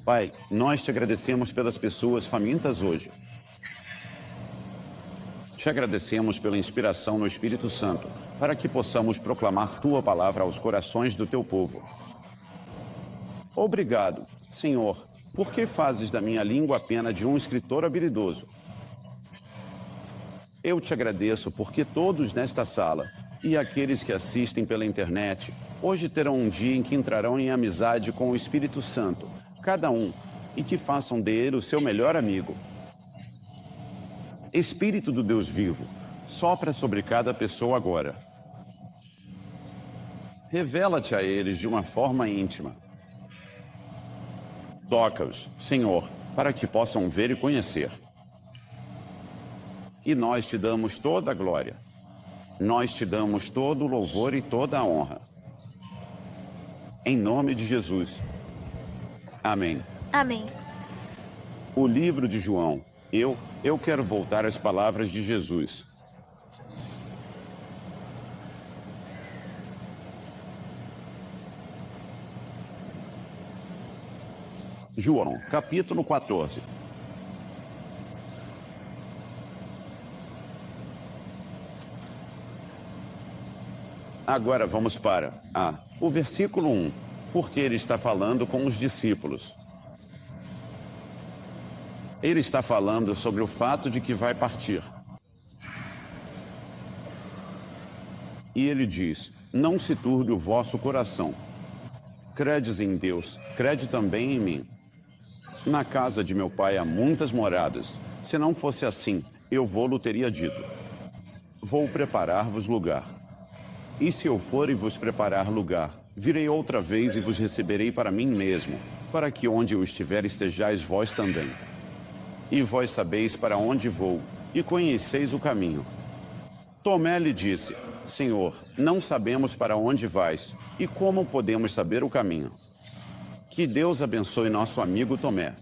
Pai, nós te agradecemos pelas pessoas famintas hoje. Te agradecemos pela inspiração no Espírito Santo, para que possamos proclamar tua palavra aos corações do teu povo. Obrigado, Senhor, porque fazes da minha língua a pena de um escritor habilidoso. Eu te agradeço porque todos nesta sala e aqueles que assistem pela internet hoje terão um dia em que entrarão em amizade com o Espírito Santo, cada um, e que façam dele o seu melhor amigo. Espírito do Deus vivo, sopra sobre cada pessoa agora. Revela-te a eles de uma forma íntima. Toca-os, Senhor, para que possam ver e conhecer. E nós te damos toda a glória. Nós te damos todo o louvor e toda a honra. Em nome de Jesus. Amém. Amém. O livro de João. Eu quero voltar às palavras de Jesus. João, capítulo 14. Agora vamos para o versículo 1, porque ele está falando com os discípulos. Ele está falando sobre o fato de que vai partir. E ele diz: não se turbe o vosso coração. Credes em Deus, crede também em mim. Na casa de meu pai há muitas moradas. Se não fosse assim, eu vou-lo teria dito. Vou preparar-vos lugar. E se eu for e vos preparar lugar, virei outra vez e vos receberei para mim mesmo, para que onde eu estiver estejais vós também. E vós sabeis para onde vou, e conheceis o caminho. Tomé lhe disse: Senhor, não sabemos para onde vais, e como podemos saber o caminho? Que Deus abençoe nosso amigo Tomé.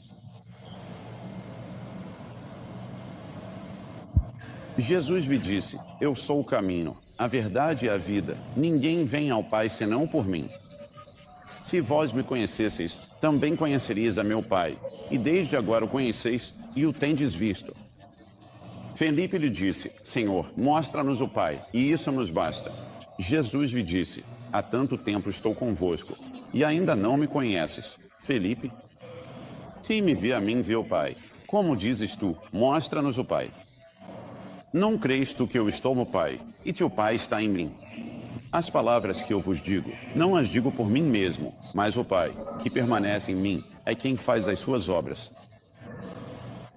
Jesus lhe disse: eu sou o caminho, a verdade e a vida. Ninguém vem ao Pai senão por mim. Se vós me conhecesseis, também conheceríeis a meu Pai, e desde agora o conheceis e o tendes visto. Felipe lhe disse: Senhor, mostra-nos o Pai, e isso nos basta. Jesus lhe disse: há tanto tempo estou convosco, e ainda não me conheces. Felipe, quem me vê a mim vê o Pai. Como dizes tu, mostra-nos o Pai. Não crês tu que eu estou no Pai, e teu Pai está em mim? As palavras que eu vos digo, não as digo por mim mesmo, mas o Pai, que permanece em mim, é quem faz as suas obras.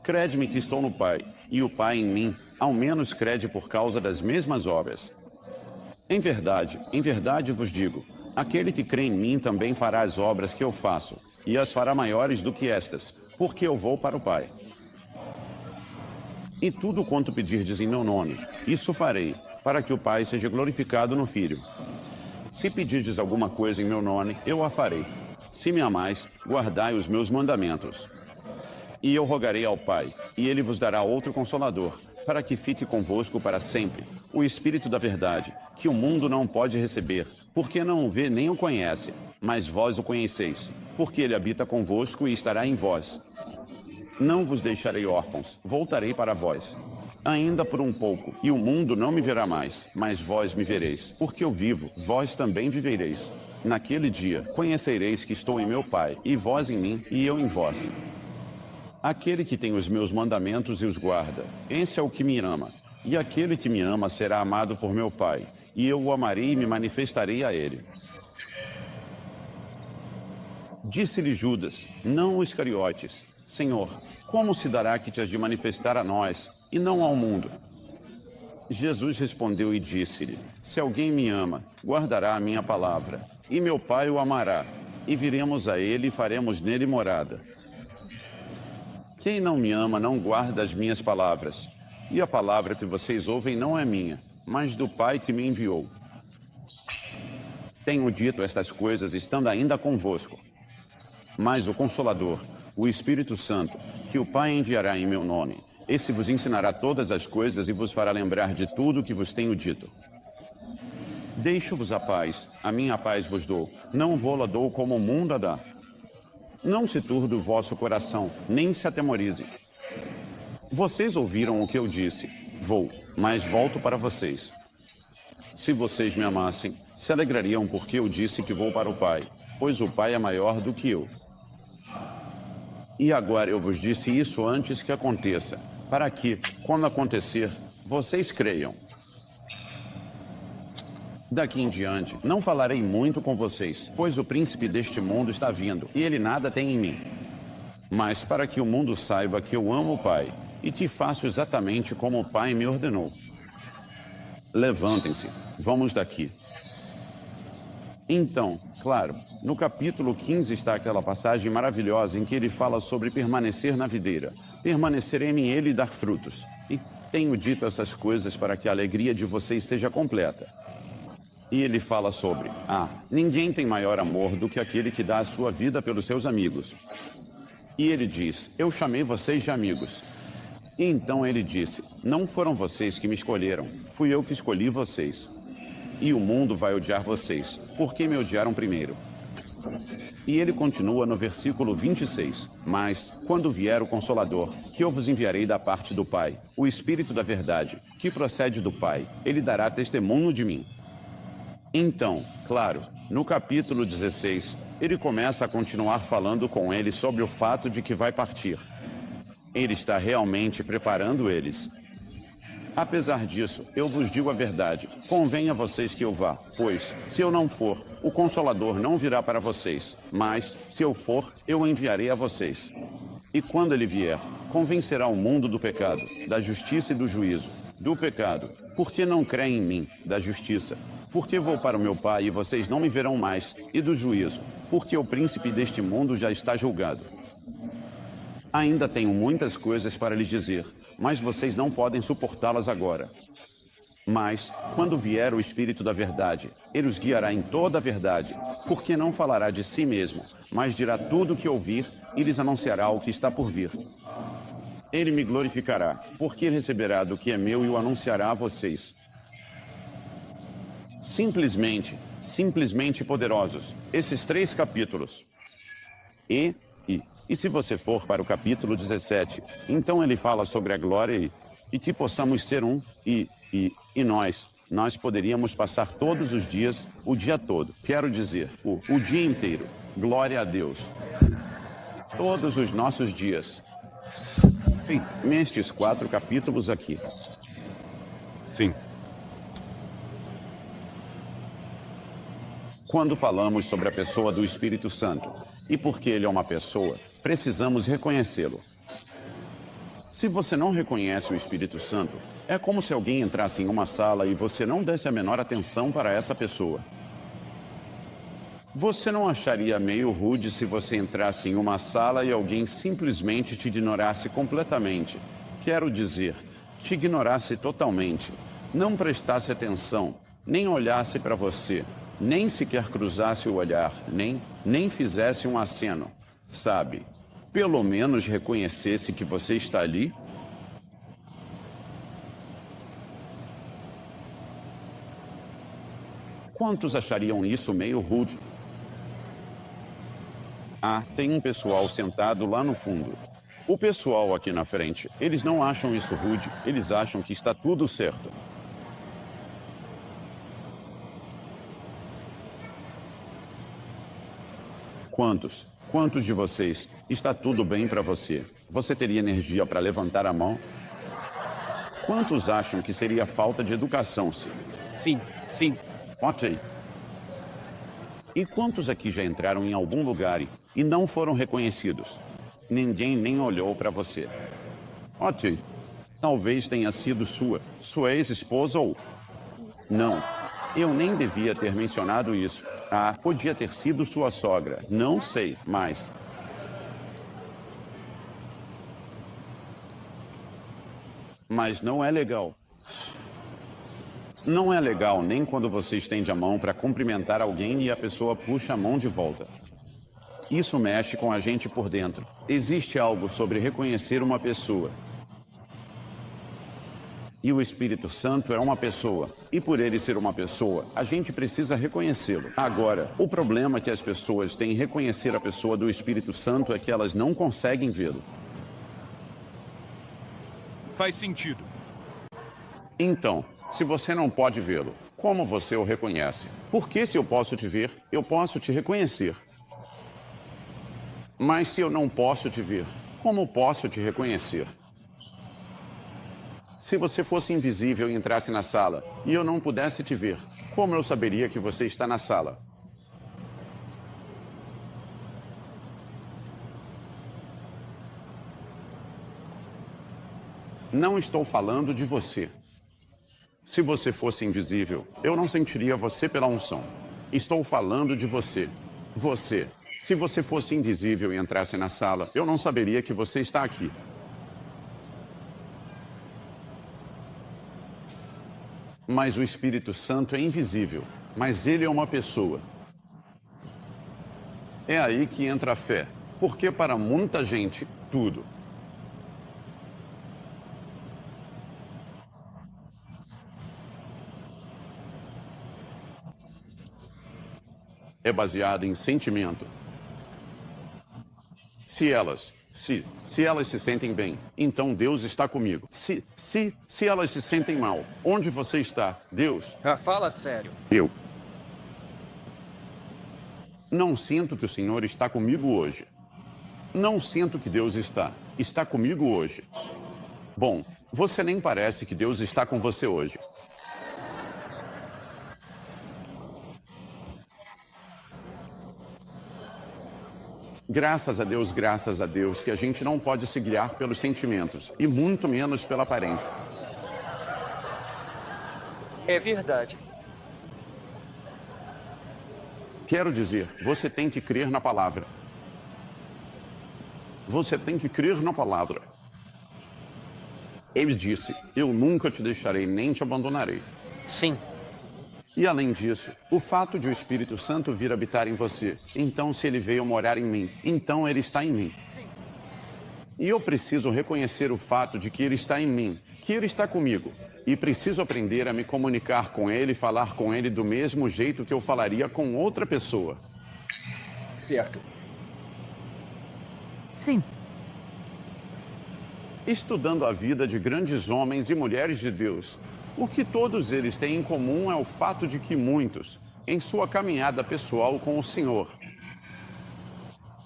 Crede-me que estou no Pai, e o Pai em mim, ao menos crede por causa das mesmas obras. Em verdade vos digo, aquele que crê em mim também fará as obras que eu faço, e as fará maiores do que estas, porque eu vou para o Pai. E tudo quanto pedirdes em meu nome, isso farei, para que o Pai seja glorificado no Filho. Se pedirdes alguma coisa em meu nome, eu a farei. Se me amais, guardai os meus mandamentos. E eu rogarei ao Pai, e ele vos dará outro Consolador, para que fique convosco para sempre, o Espírito da verdade, que o mundo não pode receber, porque não o vê nem o conhece, mas vós o conheceis, porque ele habita convosco e estará em vós. Não vos deixarei órfãos, voltarei para vós. Ainda por um pouco, e o mundo não me verá mais, mas vós me vereis. Porque eu vivo, vós também vivereis. Naquele dia, conhecereis que estou em meu Pai, e vós em mim, e eu em vós. Aquele que tem os meus mandamentos e os guarda, esse é o que me ama. E aquele que me ama será amado por meu Pai, e eu o amarei e me manifestarei a ele. Disse-lhe Judas, não o Iscariotes: Senhor, como se dará que te has de manifestar a nós, e não ao mundo? Jesus respondeu e disse-lhe: se alguém me ama, guardará a minha palavra, e meu Pai o amará, e viremos a ele e faremos nele morada. Quem não me ama não guarda as minhas palavras, e a palavra que vocês ouvem não é minha, mas do Pai que me enviou. Tenho dito estas coisas estando ainda convosco. Mas o Consolador, o Espírito Santo, que o Pai enviará em meu nome, Esse vos ensinará todas as coisas e vos fará lembrar de tudo o que vos tenho dito. Deixo-vos a paz, a minha paz vos dou. Não vô-la dou como o mundo a dá. Não se turbe o vosso coração, nem se atemorize. Vocês ouviram o que eu disse. Vou, mas volto para vocês. Se vocês me amassem, se alegrariam porque eu disse que vou para o Pai, pois o Pai é maior do que eu. E agora eu vos disse isso antes que aconteça, para que, quando acontecer, vocês creiam. Daqui em diante, não falarei muito com vocês, pois o príncipe deste mundo está vindo, e ele nada tem em mim. Mas para que o mundo saiba que eu amo o Pai, e te faço exatamente como o Pai me ordenou. Levantem-se, vamos daqui. Então, claro, no capítulo 15 está aquela passagem maravilhosa em que ele fala sobre permanecer na videira, permanecer em ele e dar frutos. E tenho dito essas coisas para que a alegria de vocês seja completa. E ele fala sobre, ninguém tem maior amor do que aquele que dá a sua vida pelos seus amigos. E ele diz, eu chamei vocês de amigos. E então ele disse, não foram vocês que me escolheram, fui eu que escolhi vocês. E o mundo vai odiar vocês, porque me odiaram primeiro. E ele continua no versículo 26, mas, quando vier o Consolador, que eu vos enviarei da parte do Pai, o Espírito da Verdade, que procede do Pai, ele dará testemunho de mim. Então, claro, no capítulo 16, ele começa a continuar falando com ele sobre o fato de que vai partir. Ele está realmente preparando eles. Apesar disso, eu vos digo a verdade, convém a vocês que eu vá, pois, se eu não for, o Consolador não virá para vocês, mas, se eu for, eu o enviarei a vocês. E quando ele vier, convencerá o mundo do pecado, da justiça e do juízo. Do pecado, porque não creem em mim, da justiça, porque vou para o meu Pai e vocês não me verão mais, e do juízo, porque o príncipe deste mundo já está julgado. Ainda tenho muitas coisas para lhes dizer, mas vocês não podem suportá-las agora. Mas, quando vier o Espírito da Verdade, ele os guiará em toda a verdade, porque não falará de si mesmo, mas dirá tudo o que ouvir e lhes anunciará o que está por vir. Ele me glorificará, porque ele receberá do que é meu e o anunciará a vocês. Simplesmente poderosos. Esses 3 capítulos. E se você for para o capítulo 17, então ele fala sobre a glória e que possamos ser um, e nós poderíamos passar todos os dias, o dia todo. Quero dizer, o dia inteiro. Glória a Deus. Todos os nossos dias. Sim, nestes 4 capítulos aqui. Sim. Quando falamos sobre a pessoa do Espírito Santo, e porque ele é uma pessoa, precisamos reconhecê-lo. Se você não reconhece o Espírito Santo, é como se alguém entrasse em uma sala e você não desse a menor atenção para essa pessoa. Você não acharia meio rude se você entrasse em uma sala e alguém simplesmente te ignorasse completamente? Quero dizer, te ignorasse totalmente, não prestasse atenção, nem olhasse para você, nem sequer cruzasse o olhar, nem fizesse um aceno, sabe? Pelo menos reconhecesse que você está ali? Quantos achariam isso meio rude? Tem um pessoal sentado lá no fundo. O pessoal aqui na frente, eles não acham isso rude, eles acham que está tudo certo. Quantos de vocês está tudo bem para você? Você teria energia para levantar a mão? Quantos acham que seria falta de educação se... Sim. Ok. E quantos aqui já entraram em algum lugar e não foram reconhecidos? Ninguém nem olhou para você. Ok. Talvez tenha sido sua ex-esposa ou... Não, eu nem devia ter mencionado isso. Podia ter sido sua sogra. Não sei, mas... Mas não é legal. Não é legal nem quando você estende a mão para cumprimentar alguém e a pessoa puxa a mão de volta. Isso mexe com a gente por dentro. Existe algo sobre reconhecer uma pessoa. E o Espírito Santo é uma pessoa. E por ele ser uma pessoa, a gente precisa reconhecê-lo. Agora, o problema que as pessoas têm em reconhecer a pessoa do Espírito Santo é que elas não conseguem vê-lo. Faz sentido. Então, se você não pode vê-lo, como você o reconhece? Porque se eu posso te ver, eu posso te reconhecer. Mas se eu não posso te ver, como posso te reconhecer? Se você fosse invisível e entrasse na sala e eu não pudesse te ver, como eu saberia que você está na sala? Não estou falando de você. Se você fosse invisível, eu não sentiria você pela unção. Estou falando de você. Você. Se você fosse invisível e entrasse na sala, eu não saberia que você está aqui. Mas o Espírito Santo é invisível, mas ele é uma pessoa. É aí que entra a fé, porque para muita gente, tudo. É baseado em sentimento. Se elas se sentem bem, então Deus está comigo. Se elas se sentem mal, onde você está? Deus. Fala sério. Eu. Não sinto que o Senhor está comigo hoje. Não sinto que Deus está comigo hoje. Bom, você nem parece que Deus está com você hoje. Graças a Deus, que a gente não pode se guiar pelos sentimentos, e muito menos pela aparência. É verdade. Quero dizer, você tem que crer na palavra. Você tem que crer na palavra. Ele disse, eu nunca te deixarei nem te abandonarei. Sim. E além disso, o fato de o Espírito Santo vir habitar em você, então se ele veio morar em mim, então ele está em mim. E eu preciso reconhecer o fato de que ele está em mim, que ele está comigo. E preciso aprender a me comunicar com ele e falar com ele do mesmo jeito que eu falaria com outra pessoa. Certo. Sim. Estudando a vida de grandes homens e mulheres de Deus, o que todos eles têm em comum é o fato de que muitos, em sua caminhada pessoal com o Senhor,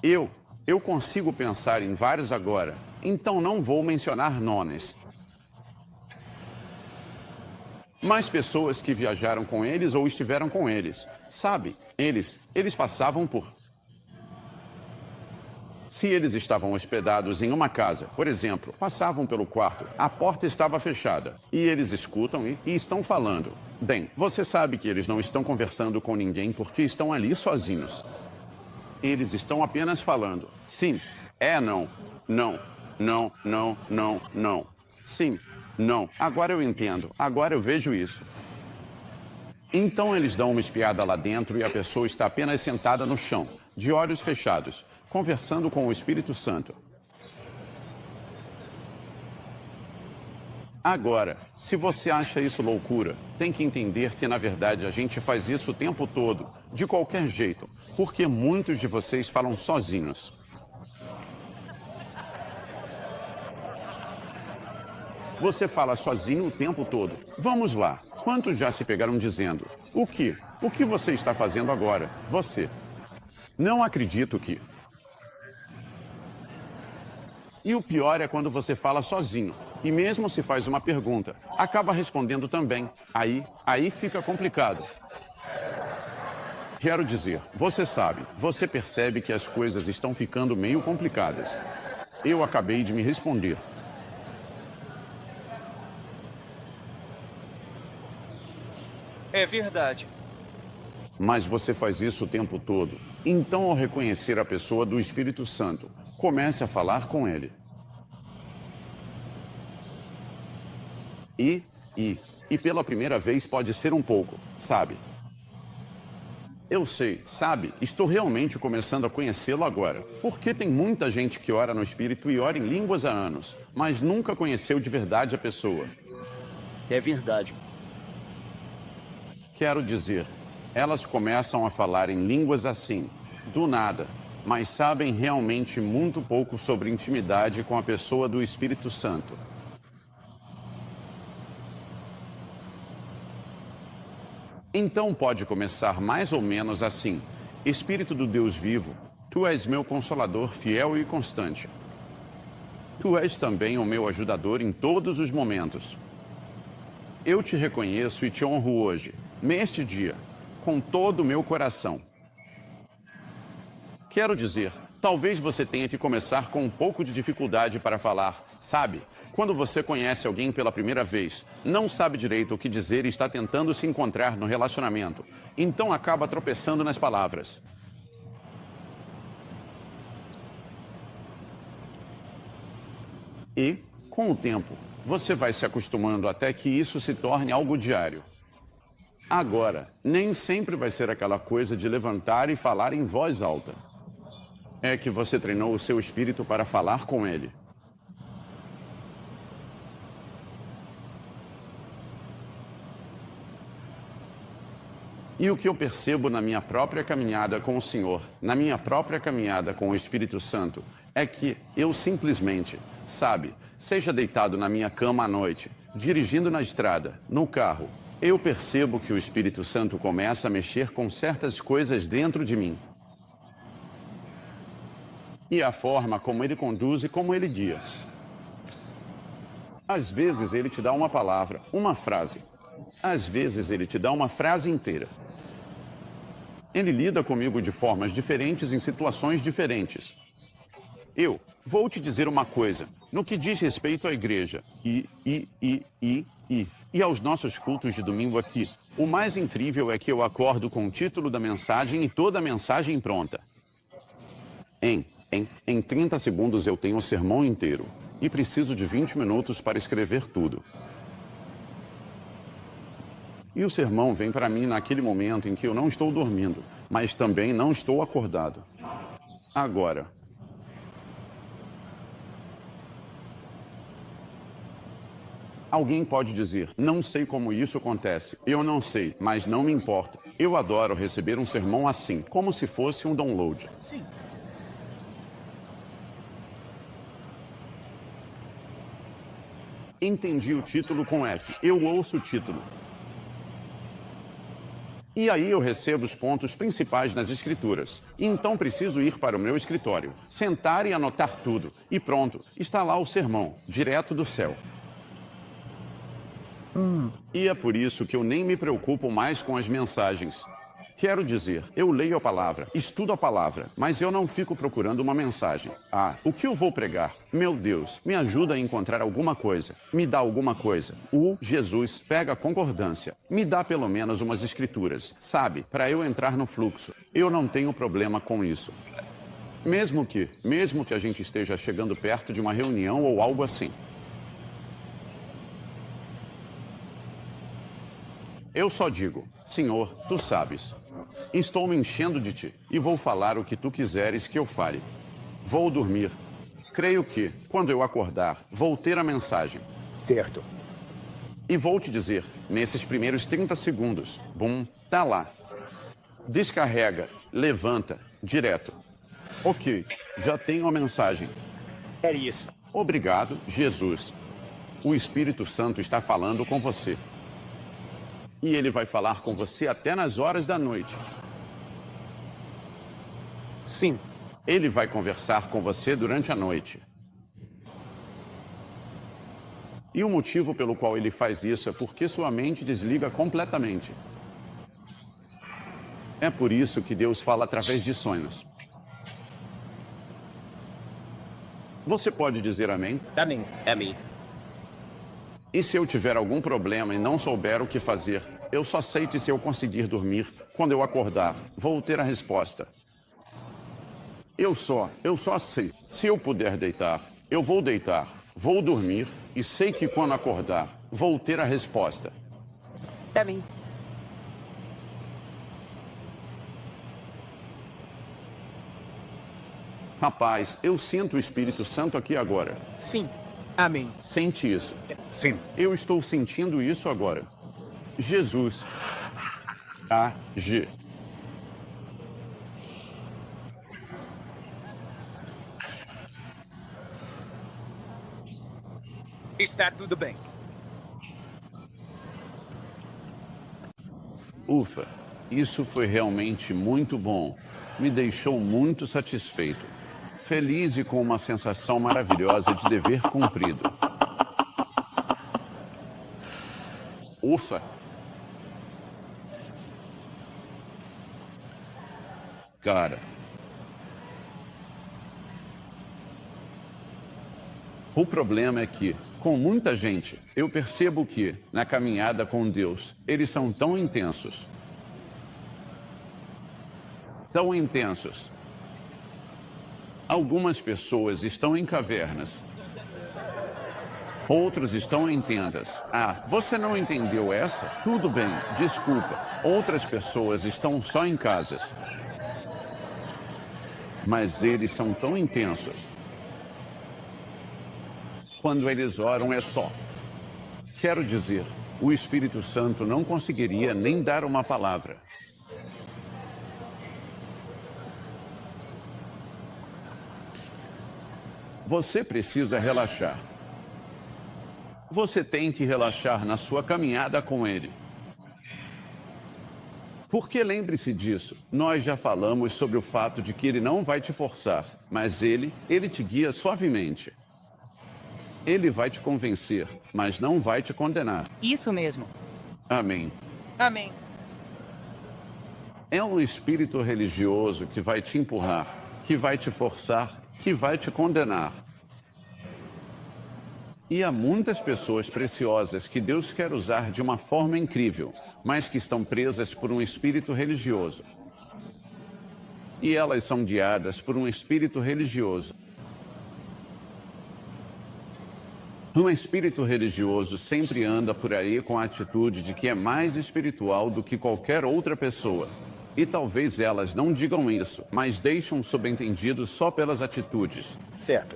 eu consigo pensar em vários agora, então não vou mencionar nomes. Mas pessoas que viajaram com eles ou estiveram com eles, sabe, eles passavam por... Se eles estavam hospedados em uma casa, por exemplo, passavam pelo quarto, a porta estava fechada, e eles escutam e estão falando. Bem, você sabe que eles não estão conversando com ninguém porque estão ali sozinhos. Eles estão apenas falando. Sim, não, não, não, não, não, não. Sim, não. Agora eu entendo, agora eu vejo isso. Então eles dão uma espiada lá dentro e a pessoa está apenas sentada no chão, de olhos fechados, conversando com o Espírito Santo. Agora, se você acha isso loucura, tem que entender que, na verdade, a gente faz isso o tempo todo, de qualquer jeito, porque muitos de vocês falam sozinhos. Você fala sozinho o tempo todo. Vamos lá. Quantos já se pegaram dizendo, o que? O que você está fazendo agora? Você. Não acredito que... E o pior é quando você fala sozinho. E mesmo se faz uma pergunta, acaba respondendo também. Aí fica complicado. Quero dizer, você sabe, você percebe que as coisas estão ficando meio complicadas. Eu acabei de me responder. É verdade. Mas você faz isso o tempo todo. Então, ao reconhecer a pessoa do Espírito Santo, comece a falar com ele. E pela primeira vez pode ser um pouco, sabe? Eu sei, sabe? Estou realmente começando a conhecê-lo agora. Porque tem muita gente que ora no Espírito e ora em línguas há anos, mas nunca conheceu de verdade a pessoa. É verdade. Quero dizer, elas começam a falar em línguas assim, do nada, mas sabem realmente muito pouco sobre intimidade com a pessoa do Espírito Santo. Então pode começar mais ou menos assim: Espírito do Deus vivo, tu és meu consolador fiel e constante. Tu és também o meu ajudador em todos os momentos. Eu te reconheço e te honro hoje, neste dia, com todo o meu coração. Quero dizer, talvez você tenha que começar com um pouco de dificuldade para falar, sabe? Quando você conhece alguém pela primeira vez, não sabe direito o que dizer e está tentando se encontrar no relacionamento, então acaba tropeçando nas palavras. E, com o tempo, você vai se acostumando até que isso se torne algo diário. Agora, nem sempre vai ser aquela coisa de levantar e falar em voz alta. É que você treinou o seu espírito para falar com ele. E o que eu percebo na minha própria caminhada com o Senhor, na minha própria caminhada com o Espírito Santo, é que eu simplesmente, sabe, seja deitado na minha cama à noite, dirigindo na estrada, no carro, eu percebo que o Espírito Santo começa a mexer com certas coisas dentro de mim. E a forma como ele conduz e como ele guia. Às vezes ele te dá uma palavra, uma frase. Às vezes ele te dá uma frase inteira. Ele lida comigo de formas diferentes em situações diferentes. Eu vou te dizer uma coisa, no que diz respeito à igreja, e aos nossos cultos de domingo aqui, o mais incrível é que eu acordo com o título da mensagem e toda a mensagem pronta. Em 30 segundos eu tenho o sermão inteiro, e preciso de 20 minutos para escrever tudo. E o sermão vem para mim naquele momento em que eu não estou dormindo, mas também não estou acordado. Agora, alguém pode dizer, não sei como isso acontece. Eu não sei, mas não me importa. Eu adoro receber um sermão assim, como se fosse um download. Sim. Entendi o título com F. Eu ouço o título. E aí eu recebo os pontos principais nas escrituras. Então preciso ir para o meu escritório, sentar e anotar tudo. E pronto, está lá o sermão, direto do céu. E é por isso que eu nem me preocupo mais com as mensagens. Quero dizer, eu leio a palavra, estudo a palavra, mas eu não fico procurando uma mensagem. Ah, o que eu vou pregar? Meu Deus, me ajuda a encontrar alguma coisa. Me dá alguma coisa. Jesus, pega a concordância. Me dá pelo menos umas escrituras, sabe? Para eu entrar no fluxo. Eu não tenho problema com isso. Mesmo que a gente esteja chegando perto de uma reunião ou algo assim. Eu só digo, Senhor, tu sabes. Estou me enchendo de ti e vou falar o que tu quiseres que eu fale. Vou dormir. Creio que, quando eu acordar, vou ter a mensagem. Certo. E vou te dizer, nesses primeiros 30 segundos, bum, tá lá. Descarrega, levanta, direto. Ok, já tenho a mensagem. É isso. Obrigado, Jesus. O Espírito Santo está falando com você. E ele vai falar com você até nas horas da noite. Sim. Ele vai conversar com você durante a noite. E o motivo pelo qual ele faz isso é porque sua mente desliga completamente. É por isso que Deus fala através de sonhos. Você pode dizer amém? Amém. Amém. E se eu tiver algum problema e não souber o que fazer, eu só sei que se eu conseguir dormir, quando eu acordar, vou ter a resposta. Eu só sei. Se eu puder deitar, eu vou deitar, vou dormir e sei que quando acordar, vou ter a resposta. Amém. Rapaz, eu sinto o Espírito Santo aqui agora. Sim. Amém. Sente isso. Sim. Eu estou sentindo isso agora. Jesus. Age. Está tudo bem. Ufa, isso foi realmente muito bom. Me deixou muito satisfeito. Feliz e com uma sensação maravilhosa de dever cumprido. Ufa. Cara. O problema é que, com muita gente, eu percebo que, na caminhada com Deus, eles são tão intensos. Tão intensos. Algumas pessoas estão em cavernas. Outros estão em tendas. Ah, você não entendeu essa? Tudo bem, desculpa. Outras pessoas estão só em casas. Mas eles são tão intensos. Quando eles oram é só. Quero dizer, o Espírito Santo não conseguiria nem dar uma palavra. Você precisa relaxar. Você tem que relaxar na sua caminhada com Ele. Porque lembre-se disso, nós já falamos sobre o fato de que Ele não vai te forçar, mas Ele te guia suavemente. Ele vai te convencer, mas não vai te condenar. Isso mesmo. Amém. Amém. É um espírito religioso que vai te empurrar, que vai te forçar, que vai te condenar. E há muitas pessoas preciosas que Deus quer usar de uma forma incrível, mas que estão presas por um espírito religioso. E elas são guiadas por um espírito religioso. Um espírito religioso sempre anda por aí com a atitude de que é mais espiritual do que qualquer outra pessoa. E talvez elas não digam isso, mas deixam subentendido só pelas atitudes. Certo.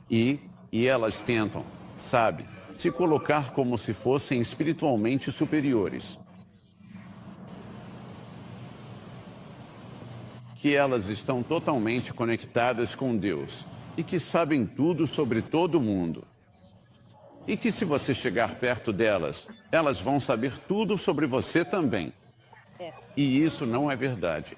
E elas tentam, sabe, se colocar como se fossem espiritualmente superiores. Que elas estão totalmente conectadas com Deus e que sabem tudo sobre todo mundo. E que se você chegar perto delas, elas vão saber tudo sobre você também. E isso não é verdade.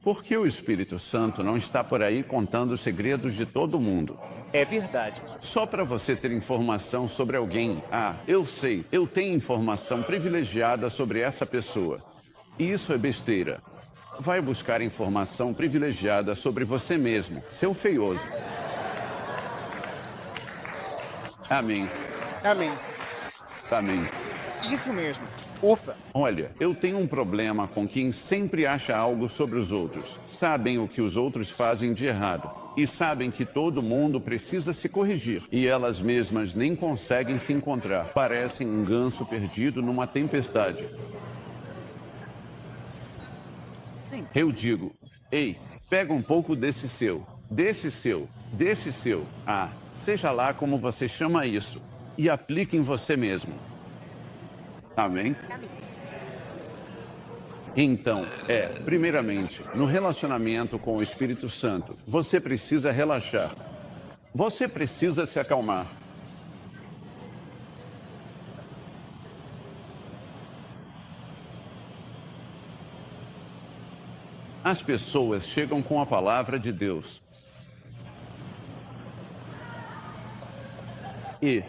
Porque o Espírito Santo não está por aí contando os segredos de todo mundo. É verdade. Só para você ter informação sobre alguém. Ah, eu sei, eu tenho informação privilegiada sobre essa pessoa. E isso é besteira. Vai buscar informação privilegiada sobre você mesmo, seu feioso. Amém. Amém. Amém. Isso mesmo. Ufa. Olha, eu tenho um problema com quem sempre acha algo sobre os outros. Sabem o que os outros fazem de errado. E sabem que todo mundo precisa se corrigir. E elas mesmas nem conseguem se encontrar. Parecem um ganso perdido numa tempestade. Sim. Eu digo, ei, pega um pouco desse seu, desse seu, desse seu. Ah, seja lá como você chama isso. E aplique em você mesmo. Amém? Então, primeiramente, no relacionamento com o Espírito Santo, você precisa relaxar. Você precisa se acalmar. As pessoas chegam com a palavra de Deus.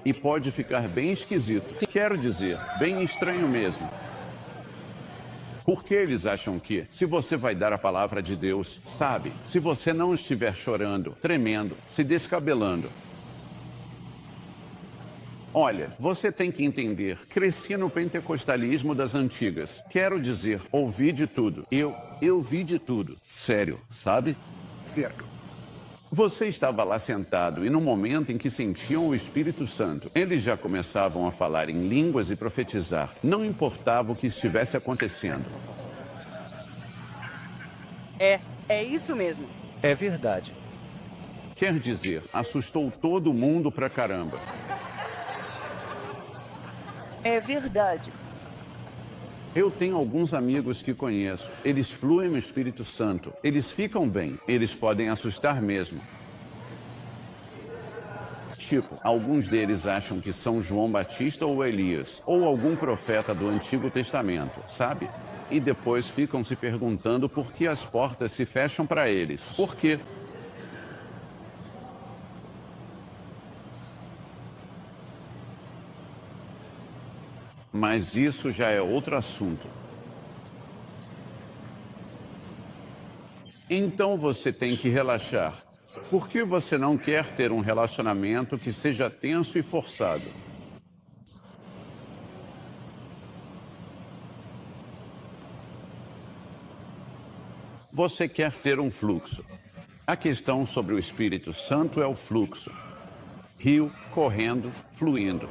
E pode ficar bem esquisito. Quero dizer, bem estranho mesmo. Porque eles acham que, se você vai dar a palavra de Deus, sabe, se você não estiver chorando, tremendo, se descabelando. Olha, você tem que entender, cresci no pentecostalismo das antigas. Quero dizer, ouvi de tudo. Eu vi de tudo. Sério, sabe? Certo. Você estava lá sentado e no momento em que sentiam o Espírito Santo, eles já começavam a falar em línguas e profetizar. Não importava o que estivesse acontecendo. É isso mesmo. É verdade. Quer dizer, assustou todo mundo pra caramba. É verdade. Eu tenho alguns amigos que conheço. Eles fluem no Espírito Santo. Eles ficam bem. Eles podem assustar mesmo. Tipo, alguns deles acham que são João Batista ou Elias, ou algum profeta do Antigo Testamento, sabe? E depois ficam se perguntando por que as portas se fecham para eles. Por quê? Mas isso já é outro assunto. Então você tem que relaxar. Por que você não quer ter um relacionamento que seja tenso e forçado? Você quer ter um fluxo. A questão sobre o Espírito Santo é o fluxo. Rio correndo, fluindo.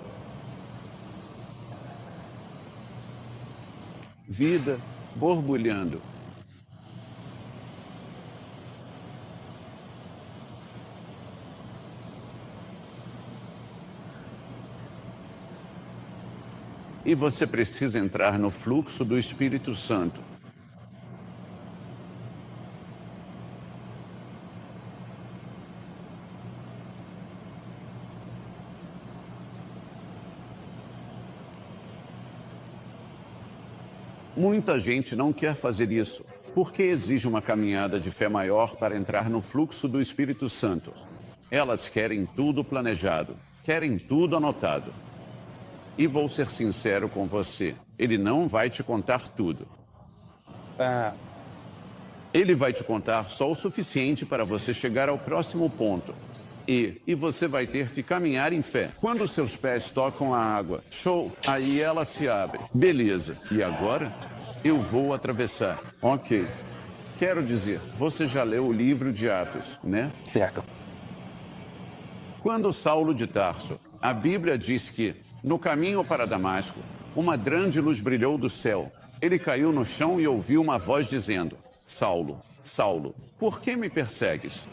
Vida borbulhando. E você precisa entrar no fluxo do Espírito Santo. Muita gente não quer fazer isso, porque exige uma caminhada de fé maior para entrar no fluxo do Espírito Santo. Elas querem tudo planejado, querem tudo anotado. E vou ser sincero com você, ele não vai te contar tudo. Ele vai te contar só o suficiente para você chegar ao próximo ponto. E você vai ter que caminhar em fé. Quando seus pés tocam a água, show, aí ela se abre. Beleza, e agora? Eu vou atravessar. Ok. Quero dizer, você já leu o livro de Atos, né? Certo. Quando Saulo de Tarso, a Bíblia diz que, no caminho para Damasco, uma grande luz brilhou do céu. Ele caiu no chão e ouviu uma voz dizendo: Saulo, Saulo, por que me persegues?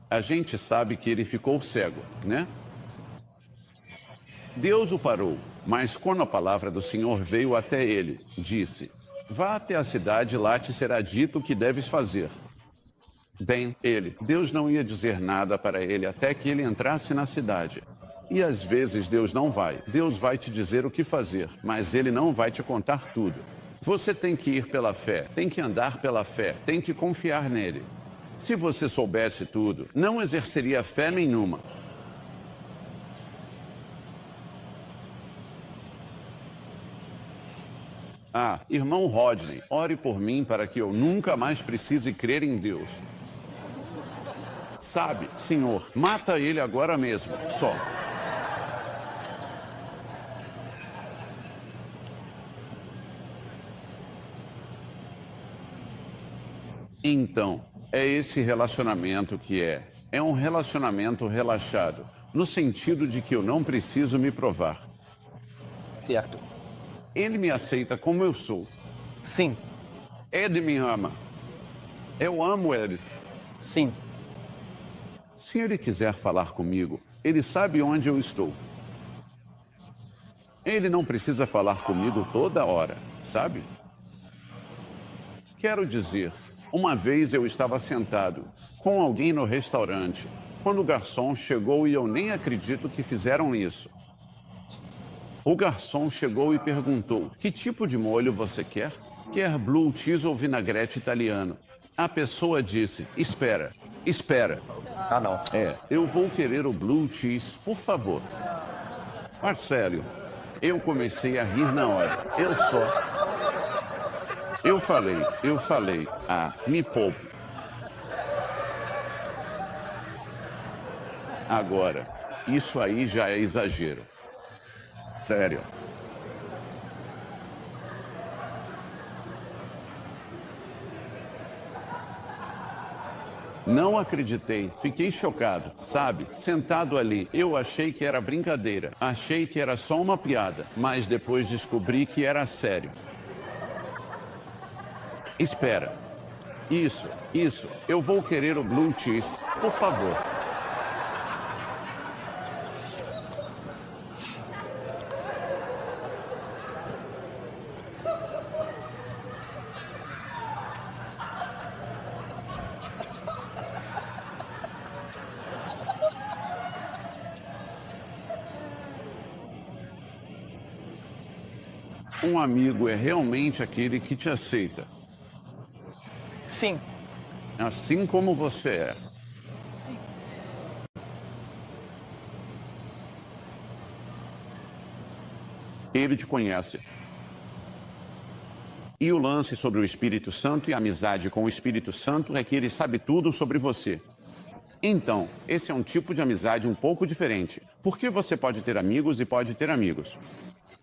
A gente sabe que ele ficou cego, né? Deus o parou, mas quando a palavra do Senhor veio até ele, disse: vá até a cidade, lá te será dito o que deves fazer. Bem, Deus não ia dizer nada para ele até que ele entrasse na cidade. E às vezes Deus não vai. Deus vai te dizer o que fazer, mas ele não vai te contar tudo. Você tem que ir pela fé, tem que andar pela fé, tem que confiar nele. Se você soubesse tudo, não exerceria fé nenhuma. Ah, irmão Rodney, ore por mim para que eu nunca mais precise crer em Deus. Sabe, Senhor, mata ele agora mesmo, só. Então, é esse relacionamento que é um relacionamento relaxado, no sentido de que eu não preciso me provar. Certo. Ele me aceita como eu sou. Sim. Ed me ama. Eu amo Ed. Sim. Se ele quiser falar comigo, ele sabe onde eu estou. Ele não precisa falar comigo toda hora, sabe? Quero dizer, uma vez eu estava sentado com alguém no restaurante, quando o garçom chegou e eu nem acredito que fizeram isso. O garçom chegou e perguntou: que tipo de molho você quer? Quer blue cheese ou vinagrete italiano? A pessoa disse: espera. Ah, não. Eu vou querer o blue cheese, por favor. Mas sério, eu comecei a rir na hora. Eu falei, me poupe. Agora, isso aí já é exagero. Sério. Não acreditei, fiquei chocado, sabe? Sentado ali, eu achei que era brincadeira, achei que era só uma piada, mas depois descobri que era sério. Espera. Isso, eu vou querer o blue cheese, por favor. Um amigo é realmente aquele que te aceita, Sim. assim como você é. Sim. Ele te conhece. E o lance sobre o Espírito Santo e a amizade com o Espírito Santo é que ele sabe tudo sobre você. Então, esse é um tipo de amizade um pouco diferente, porque você pode ter amigos e pode ter amigos.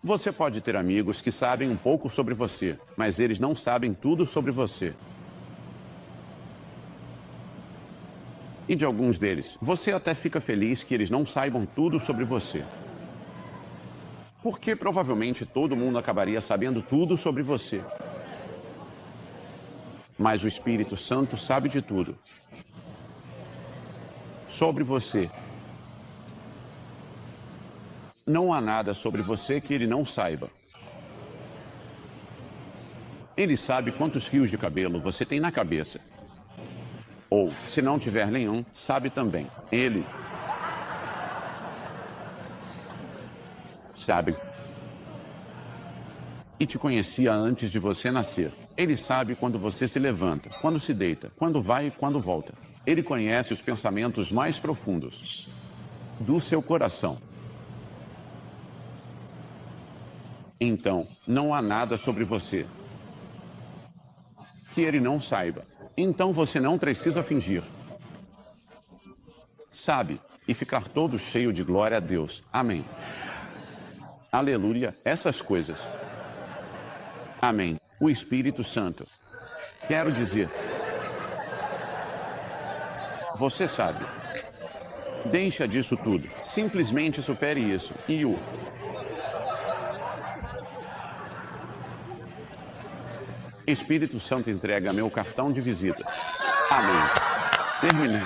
Você pode ter amigos que sabem um pouco sobre você, mas eles não sabem tudo sobre você. E de alguns deles, você até fica feliz que eles não saibam tudo sobre você. Porque provavelmente todo mundo acabaria sabendo tudo sobre você. Mas o Espírito Santo sabe de tudo. Sobre você. Não há nada sobre você que ele não saiba. Ele sabe quantos fios de cabelo você tem na cabeça. Ou, se não tiver nenhum, sabe também. Ele sabe. E te conhecia antes de você nascer. Ele sabe quando você se levanta, quando se deita, quando vai e quando volta. Ele conhece os pensamentos mais profundos do seu coração. Então, não há nada sobre você que ele não saiba. Então você não precisa fingir. Sabe, e ficar todo cheio de glória a Deus. Amém. Aleluia, essas coisas. Amém. O Espírito Santo. Quero dizer, você sabe. Deixa disso tudo. Simplesmente supere isso. E o Espírito Santo entrega meu cartão de visita. Amém. Terminei.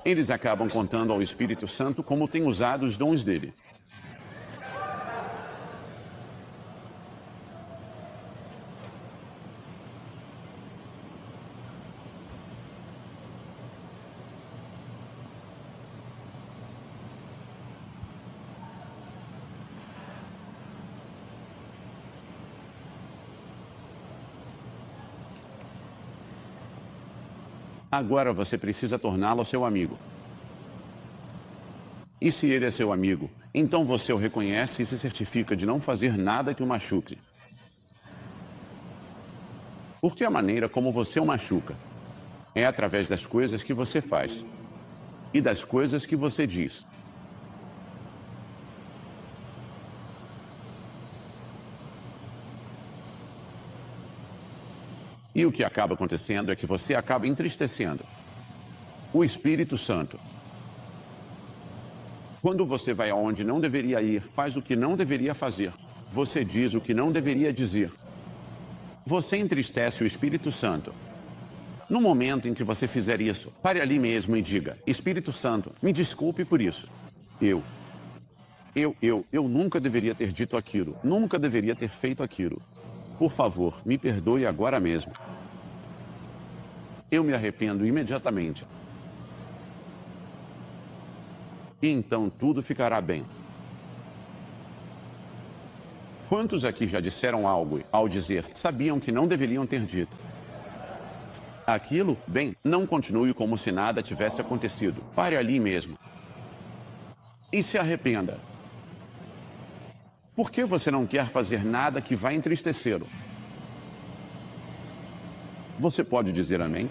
Eles acabam contando ao Espírito Santo como tem usado os dons dele. Agora você precisa torná-lo seu amigo. E se ele é seu amigo, então você o reconhece e se certifica de não fazer nada que o machuque. Porque a maneira como você o machuca é através das coisas que você faz e das coisas que você diz. E o que acaba acontecendo é que você acaba entristecendo o Espírito Santo. Quando você vai aonde não deveria ir, faz o que não deveria fazer, você diz o que não deveria dizer, você entristece o Espírito Santo. No momento em que você fizer isso, pare ali mesmo e diga: Espírito Santo, me desculpe por isso. Eu nunca deveria ter dito aquilo, nunca deveria ter feito aquilo. Por favor, me perdoe agora mesmo. Eu me arrependo imediatamente. E então tudo ficará bem. Quantos aqui já disseram algo ao dizer, sabiam que não deveriam ter dito? Aquilo, bem, não continue como se nada tivesse acontecido. Pare ali mesmo. E se arrependa. Por que você não quer fazer nada que vai entristecê-lo? Você pode dizer amém?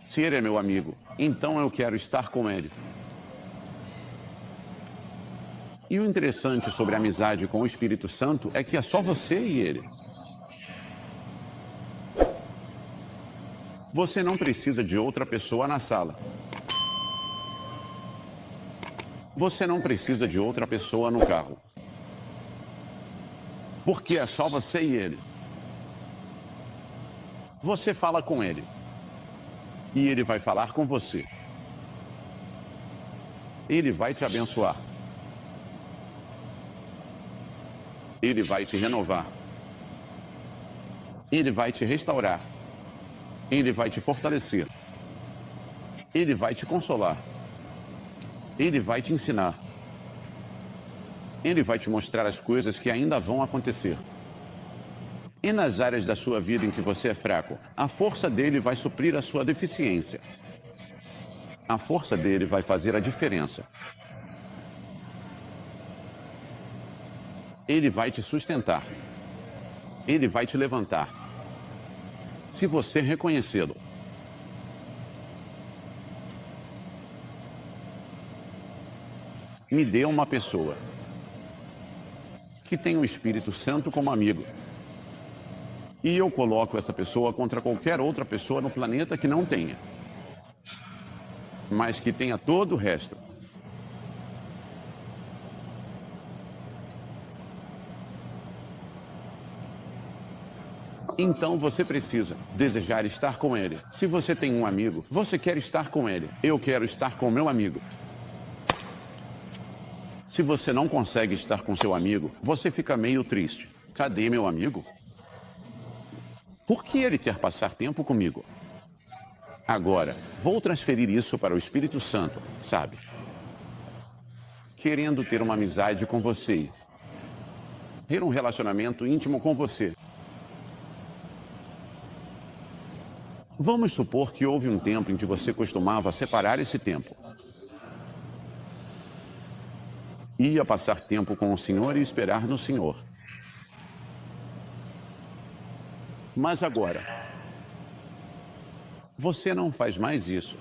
Se ele é meu amigo, então eu quero estar com ele. E o interessante sobre a amizade com o Espírito Santo é que é só você e ele. Você não precisa de outra pessoa na sala. Você não precisa de outra pessoa no carro. Porque é só você e ele. Você fala com ele. E ele vai falar com você. Ele vai te abençoar. Ele vai te renovar. Ele vai te restaurar. Ele vai te fortalecer. Ele vai te consolar. Ele vai te ensinar. Ele vai te mostrar as coisas que ainda vão acontecer. E nas áreas da sua vida em que você é fraco, a força dele vai suprir a sua deficiência. A força dele vai fazer a diferença. Ele vai te sustentar. Ele vai te levantar. Se você reconhecê-lo. Me dê uma pessoa que tem o Espírito Santo como amigo. E eu coloco essa pessoa contra qualquer outra pessoa no planeta que não tenha. Mas que tenha todo o resto. Então você precisa desejar estar com ele. Se você tem um amigo, você quer estar com ele. Eu quero estar com meu amigo. Se você não consegue estar com seu amigo, você fica meio triste. Cadê meu amigo? Por que ele quer passar tempo comigo? Agora, vou transferir isso para o Espírito Santo, sabe? Querendo ter uma amizade com você. Ter um relacionamento íntimo com você. Vamos supor que houve um tempo em que você costumava separar esse tempo. Ia passar tempo com o Senhor e esperar no Senhor. Mas agora, você não faz mais isso.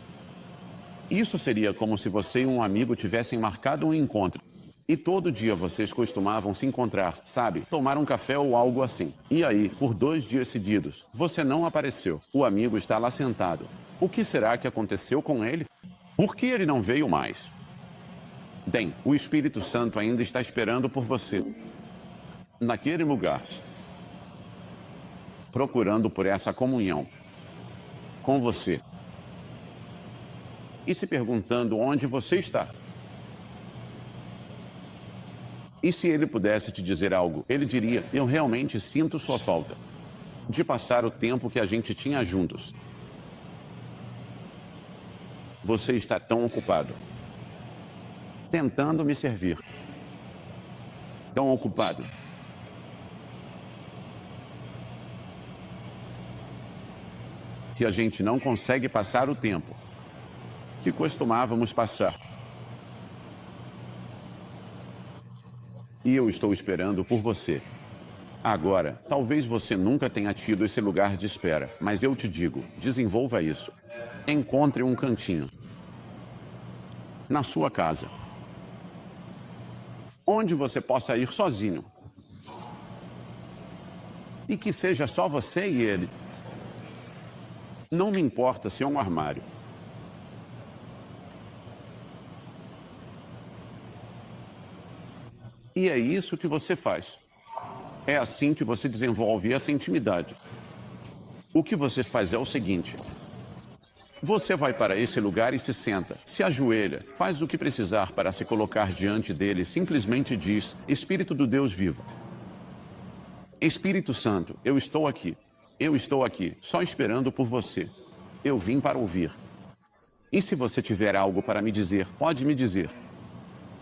Isso seria como se você e um amigo tivessem marcado um encontro. E todo dia vocês costumavam se encontrar, sabe? Tomar um café ou algo assim. E aí, por 2 dias seguidos, você não apareceu. O amigo está lá sentado. O que será que aconteceu com ele? Por que ele não veio mais? Bem, o Espírito Santo ainda está esperando por você. Naquele lugar. Procurando por essa comunhão com você. E se perguntando onde você está. E se ele pudesse te dizer algo, ele diria: eu realmente sinto sua falta de passar o tempo que a gente tinha juntos. Você está tão ocupado tentando me servir. Tão ocupado. Que a gente não consegue passar o tempo que costumávamos passar. E eu estou esperando por você. Agora, talvez você nunca tenha tido esse lugar de espera, mas eu te digo, desenvolva isso. Encontre um cantinho. Na sua casa. Onde você possa ir sozinho. E que seja só você e ele. Não me importa se é um armário. E é isso que você faz. É assim que você desenvolve essa intimidade. O que você faz é o seguinte. Você vai para esse lugar e se senta, se ajoelha, faz o que precisar para se colocar diante dele, simplesmente diz: Espírito do Deus vivo. Espírito Santo, eu estou aqui. Eu estou aqui, só esperando por você. Eu vim para ouvir. E se você tiver algo para me dizer, pode me dizer.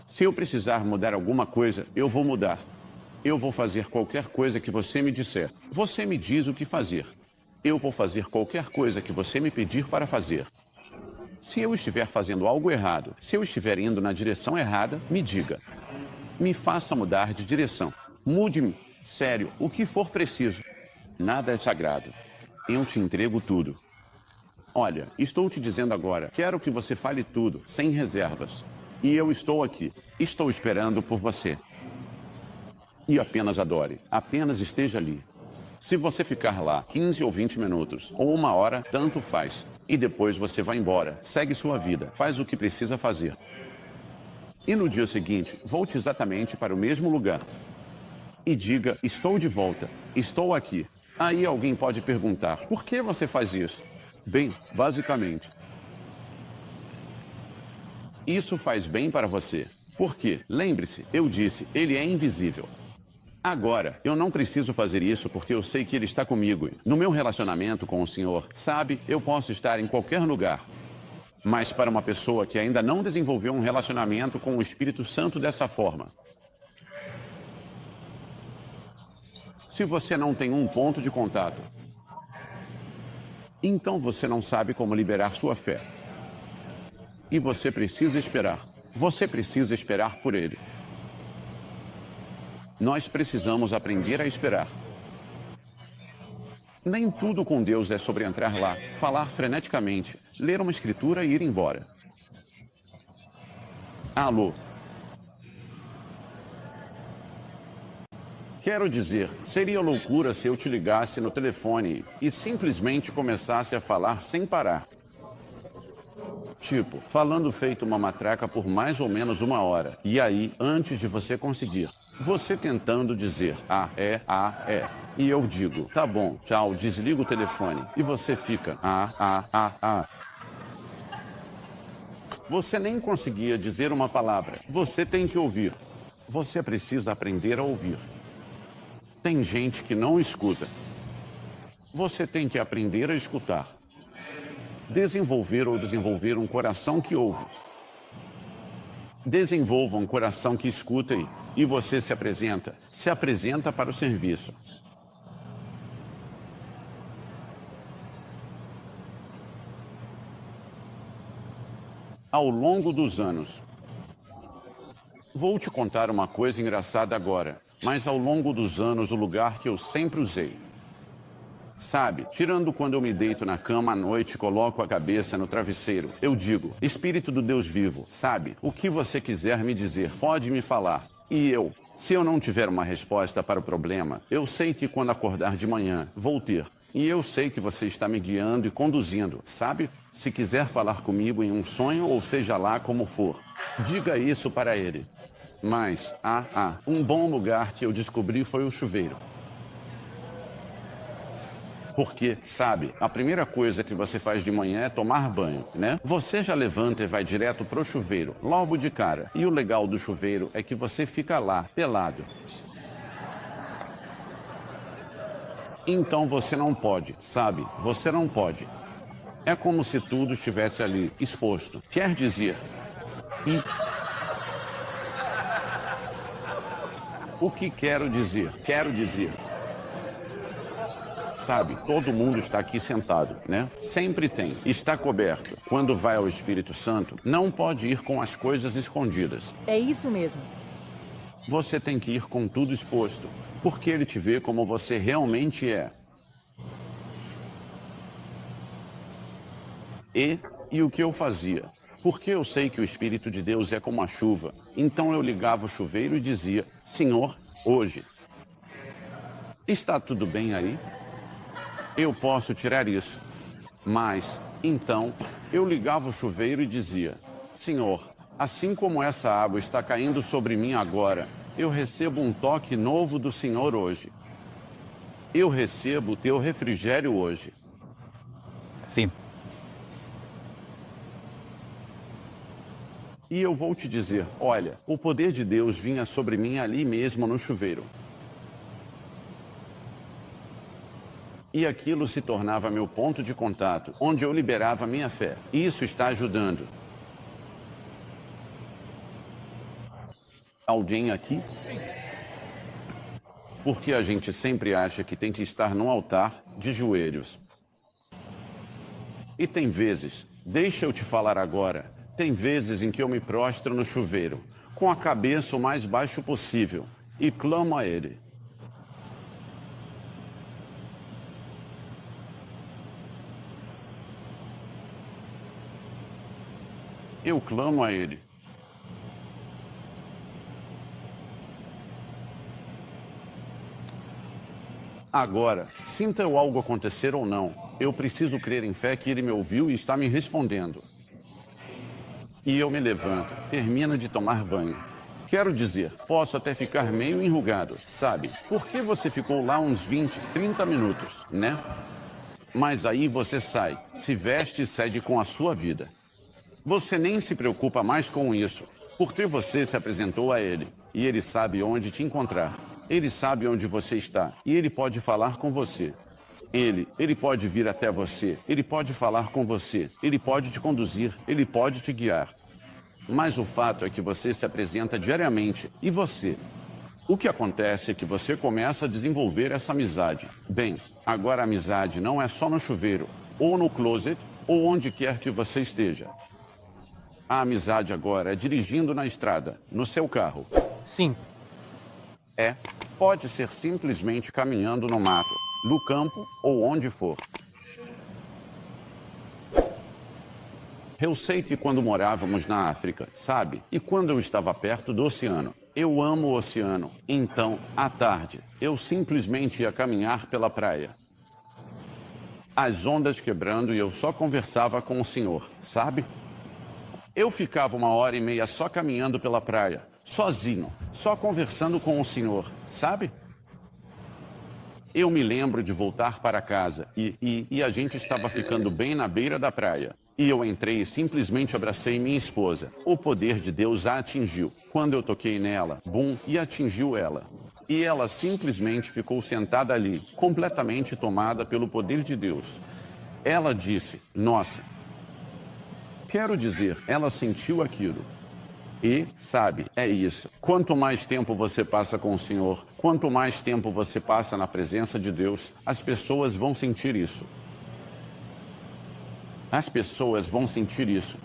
Se eu precisar mudar alguma coisa, eu vou mudar. Eu vou fazer qualquer coisa que você me disser. Você me diz o que fazer. Eu vou fazer qualquer coisa que você me pedir para fazer. Se eu estiver fazendo algo errado, se eu estiver indo na direção errada, me diga. Me faça mudar de direção. Mude-me. Sério, o que for preciso. Nada é sagrado. Eu te entrego tudo. Olha, estou te dizendo agora, quero que você fale tudo, sem reservas. E eu estou aqui. Estou esperando por você. E apenas adore. Apenas esteja ali. Se você ficar lá 15 ou 20 minutos, ou 1 hora, tanto faz. E depois você vai embora, segue sua vida, faz o que precisa fazer. E no dia seguinte, volte exatamente para o mesmo lugar. E diga: estou de volta, estou aqui. Aí alguém pode perguntar: por que você faz isso? Bem, basicamente, isso faz bem para você. Porque, lembre-se, eu disse, ele é invisível. Agora, eu não preciso fazer isso porque eu sei que Ele está comigo. No meu relacionamento com o Senhor, sabe, eu posso estar em qualquer lugar. Mas para uma pessoa que ainda não desenvolveu um relacionamento com o Espírito Santo dessa forma, se você não tem um ponto de contato, então você não sabe como liberar sua fé. E você precisa esperar. Você precisa esperar por Ele. Nós precisamos aprender a esperar. Nem tudo com Deus é sobre entrar lá, falar freneticamente, ler uma escritura e ir embora. Alô? Quero dizer, seria loucura se eu te ligasse no telefone e simplesmente começasse a falar sem parar. Tipo, falando feito uma matraca por mais ou menos 1 hora. E aí, antes de você conseguir, você tentando dizer é. E eu digo, tá bom, tchau, desliga o telefone. E você fica Você nem conseguia dizer uma palavra. Você tem que ouvir. Você precisa aprender a ouvir. Tem gente que não escuta. Você tem que aprender a escutar. Desenvolver um coração que ouve. Desenvolva um coração que escuta e você se apresenta para o serviço. Ao longo dos anos, vou te contar uma coisa engraçada agora, mas ao longo dos anos o lugar que eu sempre usei. Sabe, tirando quando eu me deito na cama à noite e coloco a cabeça no travesseiro, eu digo, Espírito do Deus vivo, sabe, o que você quiser me dizer, pode me falar. E se eu não tiver uma resposta para o problema, eu sei que quando acordar de manhã, vou ter. E eu sei que você está me guiando e conduzindo, sabe? Se quiser falar comigo em um sonho ou seja lá como for, diga isso para Ele. Mas, um bom lugar que eu descobri foi o chuveiro. Porque, sabe, a primeira coisa que você faz de manhã é tomar banho, né? Você já levanta e vai direto pro chuveiro, logo de cara. E o legal do chuveiro é que você fica lá, pelado. Então você não pode, sabe? Você não pode. É como se tudo estivesse ali, exposto. Quer dizer... O que quero dizer? Quero dizer... Sabe, todo mundo está aqui sentado, né? Sempre tem. Está coberto. Quando vai ao Espírito Santo, não pode ir com as coisas escondidas. É isso mesmo. Você tem que ir com tudo exposto, porque Ele te vê como você realmente é. E o que eu fazia? Porque eu sei que o Espírito de Deus é como a chuva. Então eu ligava o chuveiro e dizia, Senhor, hoje, está tudo bem aí? Eu posso tirar isso. Mas, então, eu ligava o chuveiro e dizia, Senhor, assim como essa água está caindo sobre mim agora, eu recebo um toque novo do Senhor hoje. Eu recebo o teu refrigério hoje. Sim. E eu vou te dizer, olha, o poder de Deus vinha sobre mim ali mesmo no chuveiro. E aquilo se tornava meu ponto de contato, onde eu liberava minha fé. Isso está ajudando. Alguém aqui? Porque a gente sempre acha que tem que estar no altar, de joelhos. E tem vezes, deixa eu te falar agora, tem vezes em que eu me prostro no chuveiro, com a cabeça o mais baixo possível, e clamo a Ele. Eu clamo a Ele. Agora, sinta eu algo acontecer ou não, eu preciso crer em fé que Ele me ouviu e está me respondendo. E eu me levanto, termino de tomar banho. Quero dizer, posso até ficar meio enrugado, sabe? Porque você ficou lá uns 20, 30 minutos, né? Mas aí você sai, se veste e segue com a sua vida. Você nem se preocupa mais com isso, porque você se apresentou a Ele e Ele sabe onde te encontrar. Ele sabe onde você está e ele pode falar com você. Ele pode vir até você, ele pode falar com você, ele pode te conduzir, ele pode te guiar. Mas o fato é que você se apresenta diariamente e você. O que acontece é que você começa a desenvolver essa amizade. Bem, agora a amizade não é só no chuveiro, ou no closet, ou onde quer que você esteja. A amizade agora é dirigindo na estrada, no seu carro. Sim. Pode ser simplesmente caminhando no mato, no campo ou onde for. Eu sei que quando morávamos na África, sabe? E quando eu estava perto do oceano. Eu amo o oceano. Então, à tarde, eu simplesmente ia caminhar pela praia. As ondas quebrando e eu só conversava com o Senhor, sabe? Eu ficava 1h30 só caminhando pela praia, sozinho, só conversando com o Senhor, sabe? Eu me lembro de voltar para casa e a gente estava ficando bem na beira da praia. E eu entrei e simplesmente abracei minha esposa. O poder de Deus a atingiu. Quando eu toquei nela, bum, e atingiu ela. E ela simplesmente ficou sentada ali, completamente tomada pelo poder de Deus. Ela disse, nossa. Quero dizer, ela sentiu aquilo. E, sabe, é isso. Quanto mais tempo você passa com o Senhor, quanto mais tempo você passa na presença de Deus, as pessoas vão sentir isso. As pessoas vão sentir isso.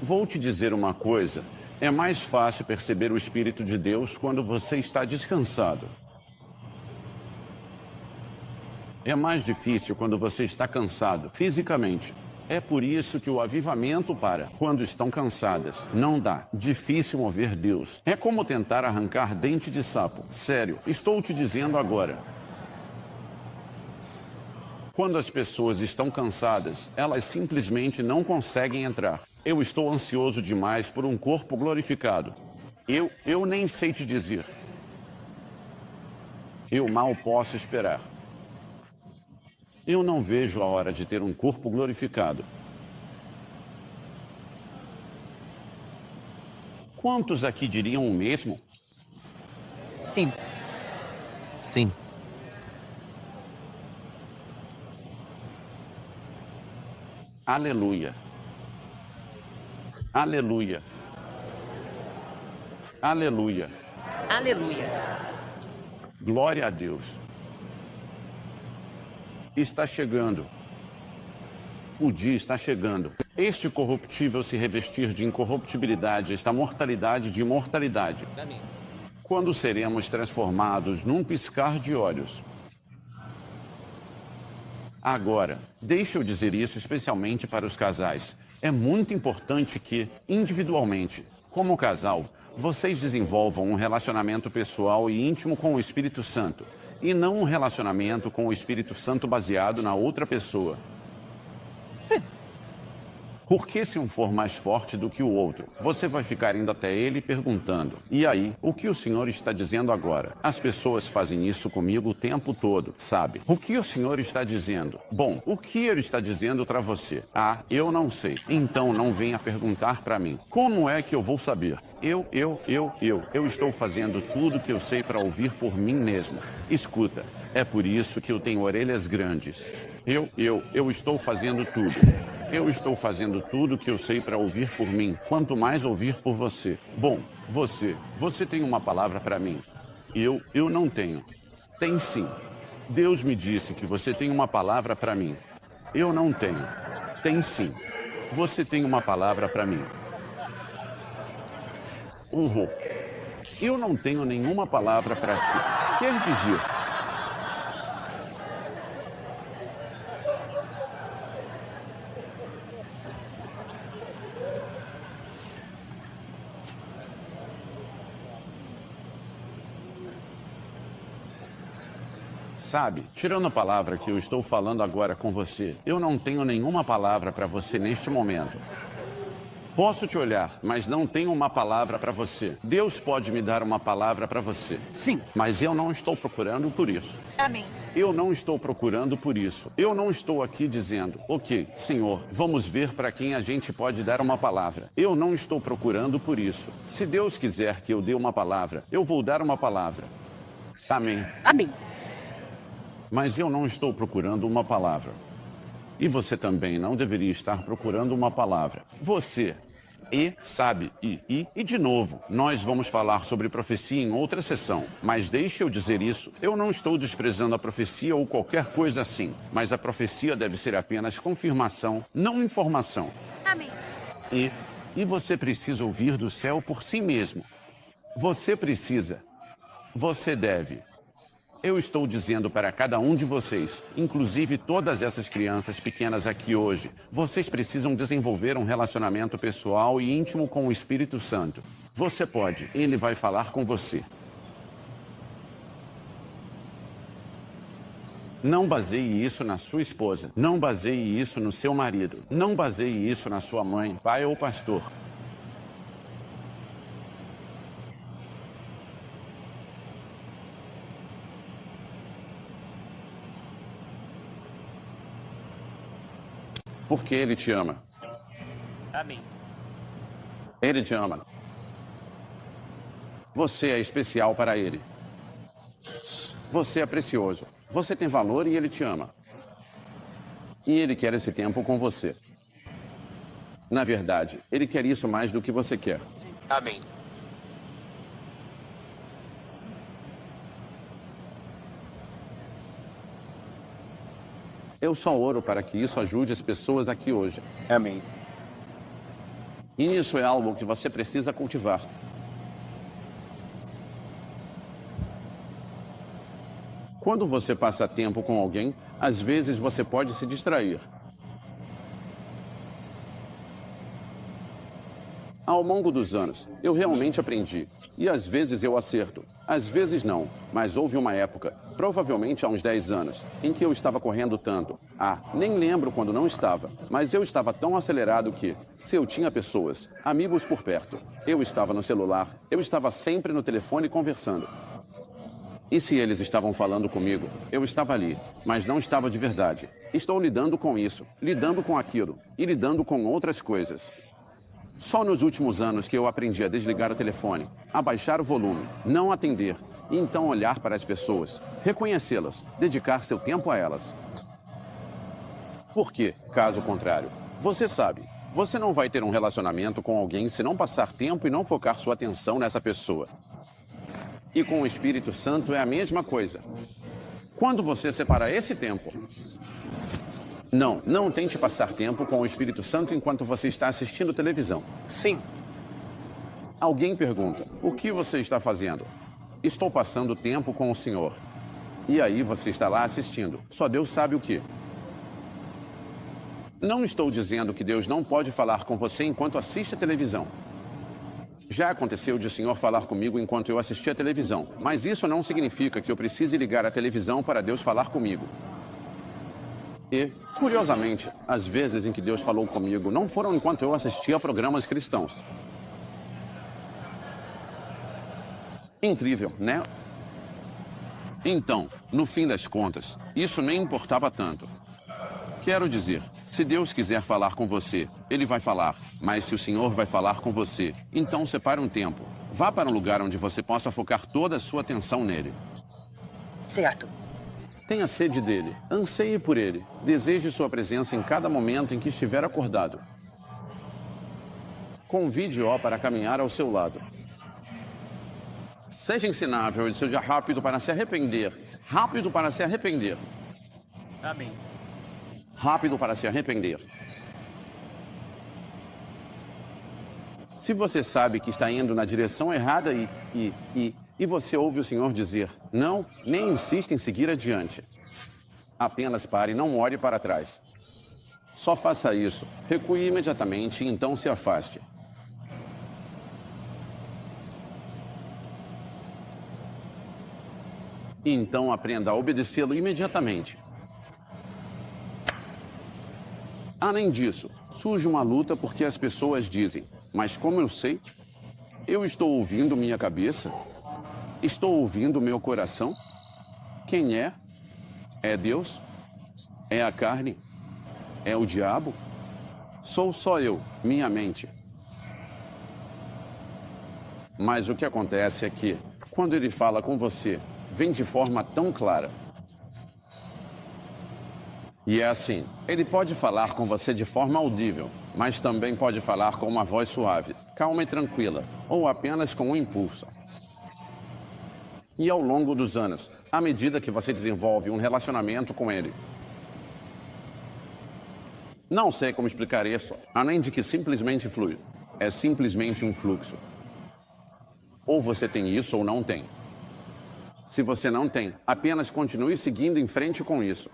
Vou te dizer uma coisa. É mais fácil perceber o Espírito de Deus quando você está descansado. É mais difícil quando você está cansado, fisicamente. É por isso que o avivamento para quando estão cansadas. Não dá. Difícil mover Deus. É como tentar arrancar dente de sapo. Sério, estou te dizendo agora. Quando as pessoas estão cansadas, elas simplesmente não conseguem entrar. Eu estou ansioso demais por um corpo glorificado. Eu nem sei te dizer. Eu mal posso esperar. Eu não vejo a hora de ter um corpo glorificado. Quantos aqui diriam o mesmo? Sim. Sim. Aleluia. Aleluia. Aleluia. Aleluia. Glória a Deus. Está chegando. O dia está chegando. Este corruptível se revestir de incorruptibilidade, esta mortalidade de imortalidade. Quando seremos transformados num piscar de olhos. Agora, deixa eu dizer isso especialmente para os casais. É muito importante que, individualmente, como casal, vocês desenvolvam um relacionamento pessoal e íntimo com o Espírito Santo. E não um relacionamento com o Espírito Santo baseado na outra pessoa. Sim. Porque se um for mais forte do que o outro, você vai ficar indo até ele perguntando, e aí, o que o Senhor está dizendo agora? As pessoas fazem isso comigo o tempo todo, sabe? O que o Senhor está dizendo? Bom, o que ele está dizendo para você? Ah, eu não sei. Então não venha perguntar para mim. Como é que eu vou saber? Eu estou fazendo tudo que eu sei para ouvir por mim mesmo. Escuta, é por isso que eu tenho orelhas grandes. Eu estou fazendo tudo. Eu estou fazendo tudo que eu sei para ouvir por mim, quanto mais ouvir por você. Bom, você tem uma palavra para mim? Eu não tenho. Tem sim. Deus me disse que você tem uma palavra para mim. Eu não tenho. Tem sim. Você tem uma palavra para mim. Eu não tenho nenhuma palavra para ti. Quer dizer... Sabe, tirando a palavra que eu estou falando agora com você, eu não tenho nenhuma palavra para você neste momento. Posso te olhar, mas não tenho uma palavra para você. Deus pode me dar uma palavra para você. Sim. Mas eu não estou procurando por isso. Amém. Eu não estou procurando por isso. Eu não estou aqui dizendo, ok, Senhor, vamos ver para quem a gente pode dar uma palavra. Eu não estou procurando por isso. Se Deus quiser que eu dê uma palavra, eu vou dar uma palavra. Amém. Amém. Mas eu não estou procurando uma palavra. E você também não deveria estar procurando uma palavra. Você sabe, e de novo, nós vamos falar sobre profecia em outra sessão. Mas deixe eu dizer isso, eu não estou desprezando a profecia ou qualquer coisa assim. Mas a profecia deve ser apenas confirmação, não informação. Amém. E você precisa ouvir do céu por si mesmo. Você precisa. Você deve. Eu estou dizendo para cada um de vocês, inclusive todas essas crianças pequenas aqui hoje, vocês precisam desenvolver um relacionamento pessoal e íntimo com o Espírito Santo. Você pode, ele vai falar com você. Não baseie isso na sua esposa. Não baseie isso no seu marido. Não baseie isso na sua mãe, pai ou pastor. Porque Ele te ama. Amém. Ele te ama. Você é especial para Ele. Você é precioso. Você tem valor e Ele te ama. E Ele quer esse tempo com você. Na verdade, Ele quer isso mais do que você quer. Amém. Eu só oro para que isso ajude as pessoas aqui hoje. Amém. E isso é algo que você precisa cultivar. Quando você passa tempo com alguém, às vezes você pode se distrair. Ao longo dos anos, eu realmente aprendi. E às vezes eu acerto, às vezes não. Mas houve uma época, provavelmente há uns 10 anos, em que eu estava correndo tanto. Nem lembro quando não estava, mas eu estava tão acelerado que, se eu tinha pessoas, amigos por perto, eu estava no celular, eu estava sempre no telefone conversando. E se eles estavam falando comigo, eu estava ali, mas não estava de verdade. Estou lidando com isso, lidando com aquilo e lidando com outras coisas. Só nos últimos anos que eu aprendi a desligar o telefone, a baixar o volume, não atender, e então olhar para as pessoas, reconhecê-las, dedicar seu tempo a elas. Porque, caso contrário, você sabe, você não vai ter um relacionamento com alguém se não passar tempo e não focar sua atenção nessa pessoa. E com o Espírito Santo é a mesma coisa. Quando você separa esse tempo... Não tente passar tempo com o Espírito Santo enquanto você está assistindo televisão. Sim. Alguém pergunta, o que você está fazendo? Estou passando tempo com o Senhor. E aí você está lá assistindo. Só Deus sabe o que. Não estou dizendo que Deus não pode falar com você enquanto assiste a televisão. Já aconteceu de o Senhor falar comigo enquanto eu assistia a televisão. Mas isso não significa que eu precise ligar a televisão para Deus falar comigo. E, curiosamente, as vezes em que Deus falou comigo não foram enquanto eu assistia a programas cristãos. Incrível, né? Então, no fim das contas, isso nem importava tanto. Quero dizer, se Deus quiser falar com você, Ele vai falar. Mas se o Senhor vai falar com você, então separe um tempo. Vá para um lugar onde você possa focar toda a sua atenção nele. Certo. Tenha sede dele, anseie por ele, deseje sua presença em cada momento em que estiver acordado. Convide-o para caminhar ao seu lado. Seja ensinável e seja rápido para se arrepender. Rápido para se arrepender. Amém. Rápido para se arrepender. Se você sabe que está indo na direção errada e você ouve o Senhor dizer, não, nem insista em seguir adiante. Apenas pare e não olhe para trás. Só faça isso, recue imediatamente e então se afaste. E então aprenda a obedecê-lo imediatamente. Além disso, surge uma luta porque as pessoas dizem, mas como eu sei? Eu estou ouvindo minha cabeça? Estou ouvindo meu coração? Quem é? É Deus? É a carne? É o diabo? Sou só eu, minha mente. Mas o que acontece é que, quando ele fala com você, vem de forma tão clara. E é assim, ele pode falar com você de forma audível, mas também pode falar com uma voz suave, calma e tranquila, ou apenas com um impulso. E ao longo dos anos, à medida que você desenvolve um relacionamento com ele, não sei como explicar isso, além de que simplesmente flui. É simplesmente um fluxo. Ou você tem isso ou não tem. Se você não tem, apenas continue seguindo em frente com isso.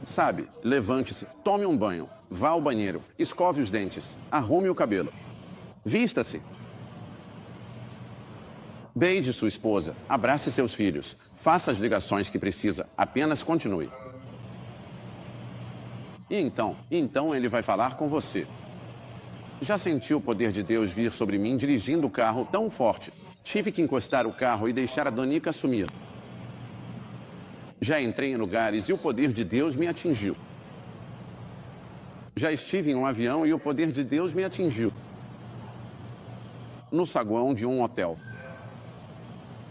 Sabe, levante-se, tome um banho, vá ao banheiro, escove os dentes, arrume o cabelo. Vista-se. Beije sua esposa, abrace seus filhos, faça as ligações que precisa, apenas continue. E então ele vai falar com você. Já senti o poder de Deus vir sobre mim dirigindo o carro tão forte. Tive que encostar o carro e deixar a Donica sumir. Já entrei em lugares e o poder de Deus me atingiu. Já estive em um avião e o poder de Deus me atingiu. No saguão de um hotel.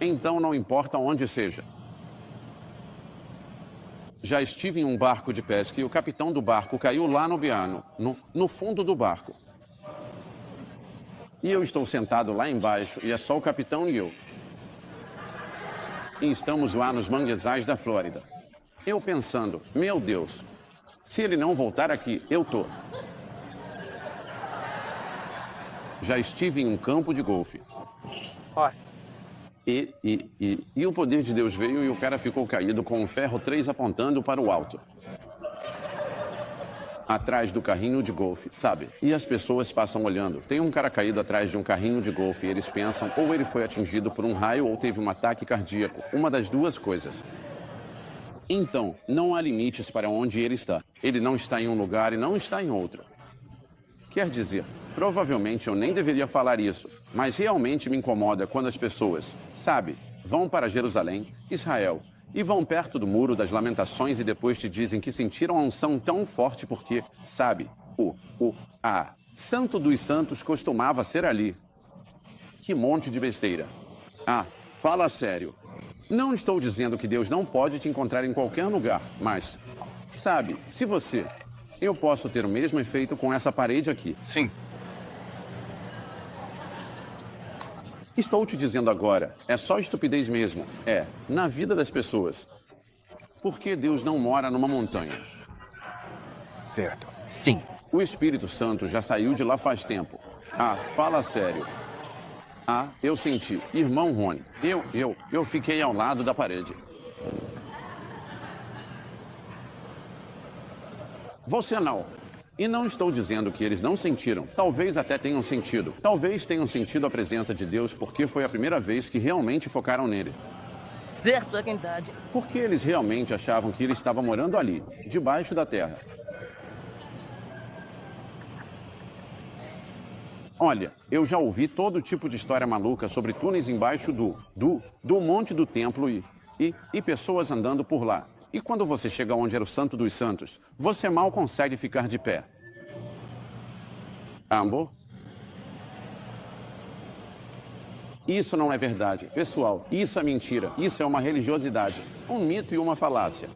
Então não importa onde seja. Já estive em um barco de pesca e o capitão do barco caiu lá no oceano, no fundo do barco. E eu estou sentado lá embaixo e é só o capitão e eu. E estamos lá nos manguezais da Flórida. Eu pensando, meu Deus, se ele não voltar aqui, eu tô. Já estive em um campo de golfe. Ó. E o poder de Deus veio e o cara ficou caído com um ferro 3 apontando para o alto. Atrás do carrinho de golfe, sabe? E as pessoas passam olhando. Tem um cara caído atrás de um carrinho de golfe e eles pensam ou ele foi atingido por um raio ou teve um ataque cardíaco. Uma das duas coisas. Então, não há limites para onde ele está. Ele não está em um lugar e não está em outro. Quer dizer, provavelmente eu nem deveria falar isso, mas realmente me incomoda quando as pessoas, sabe, vão para Jerusalém, Israel, e vão perto do Muro das Lamentações e depois te dizem que sentiram a unção tão forte porque, sabe, Santo dos Santos costumava ser ali. Que monte de besteira. Fala sério. Não estou dizendo que Deus não pode te encontrar em qualquer lugar, mas, sabe, se você... Eu posso ter o mesmo efeito com essa parede aqui. Sim. Estou te dizendo agora, é só estupidez mesmo. É, na vida das pessoas. Por que Deus não mora numa montanha? Certo. Sim. O Espírito Santo já saiu de lá faz tempo. Fala sério. Eu senti. Irmão Rony, eu fiquei ao lado da parede. Você não. E não estou dizendo que eles não sentiram. Talvez até tenham sentido. Talvez tenham sentido a presença de Deus porque foi a primeira vez que realmente focaram nele. Certo, é verdade. Porque eles realmente achavam que ele estava morando ali, debaixo da terra. Olha, eu já ouvi todo tipo de história maluca sobre túneis embaixo do monte do templo e pessoas andando por lá. E quando você chega onde era o Santo dos Santos, você mal consegue ficar de pé. Amor? Isso não é verdade. Pessoal, isso é mentira. Isso é uma religiosidade. Um mito e uma falácia.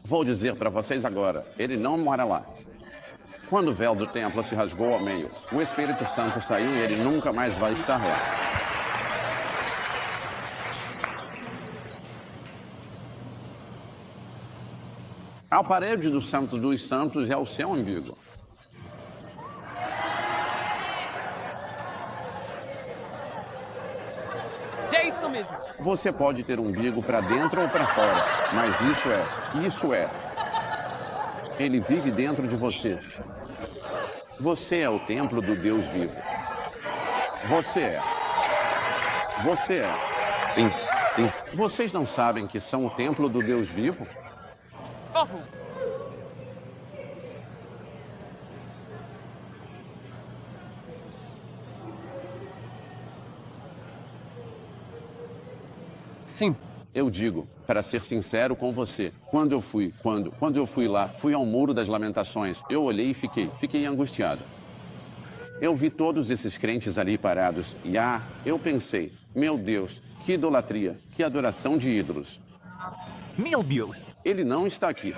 Vou dizer para vocês agora, ele não mora lá. Quando o véu do templo se rasgou ao meio, o Espírito Santo saiu e ele nunca mais vai estar lá. A parede do Santo dos Santos é o seu umbigo. É isso mesmo. Você pode ter um umbigo para dentro ou para fora, mas isso é. Ele vive dentro de você. Você é o templo do Deus vivo. Você é. Sim. Vocês não sabem que são o templo do Deus vivo? Sim. Eu digo, para ser sincero com você, quando eu fui lá, fui ao Muro das Lamentações, eu olhei e fiquei angustiado. Eu vi todos esses crentes ali parados e eu pensei, meu Deus, que idolatria, que adoração de ídolos. Meu Deus. Ele não está aqui.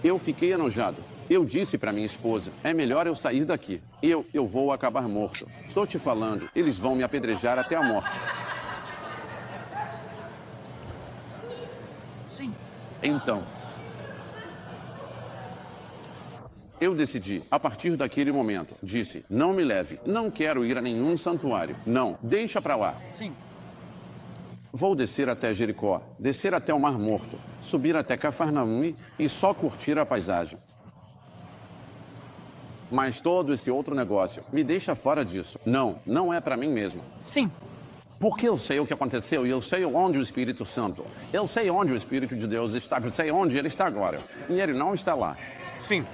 Eu fiquei enojado. Eu disse para minha esposa, é melhor eu sair daqui. Eu vou acabar morto. Estou te falando, eles vão me apedrejar até a morte. Sim. Então, eu decidi, a partir daquele momento, disse, não me leve, não quero ir a nenhum santuário. Não, deixa pra lá. Sim. Vou descer até Jericó, descer até o Mar Morto, subir até Cafarnaum e só curtir a paisagem. Mas todo esse outro negócio, me deixa fora disso. Não é pra mim mesmo. Sim. Porque eu sei o que aconteceu e eu sei onde o Espírito Santo, eu sei onde o Espírito de Deus está, eu sei onde ele está agora. E ele não está lá. Sim.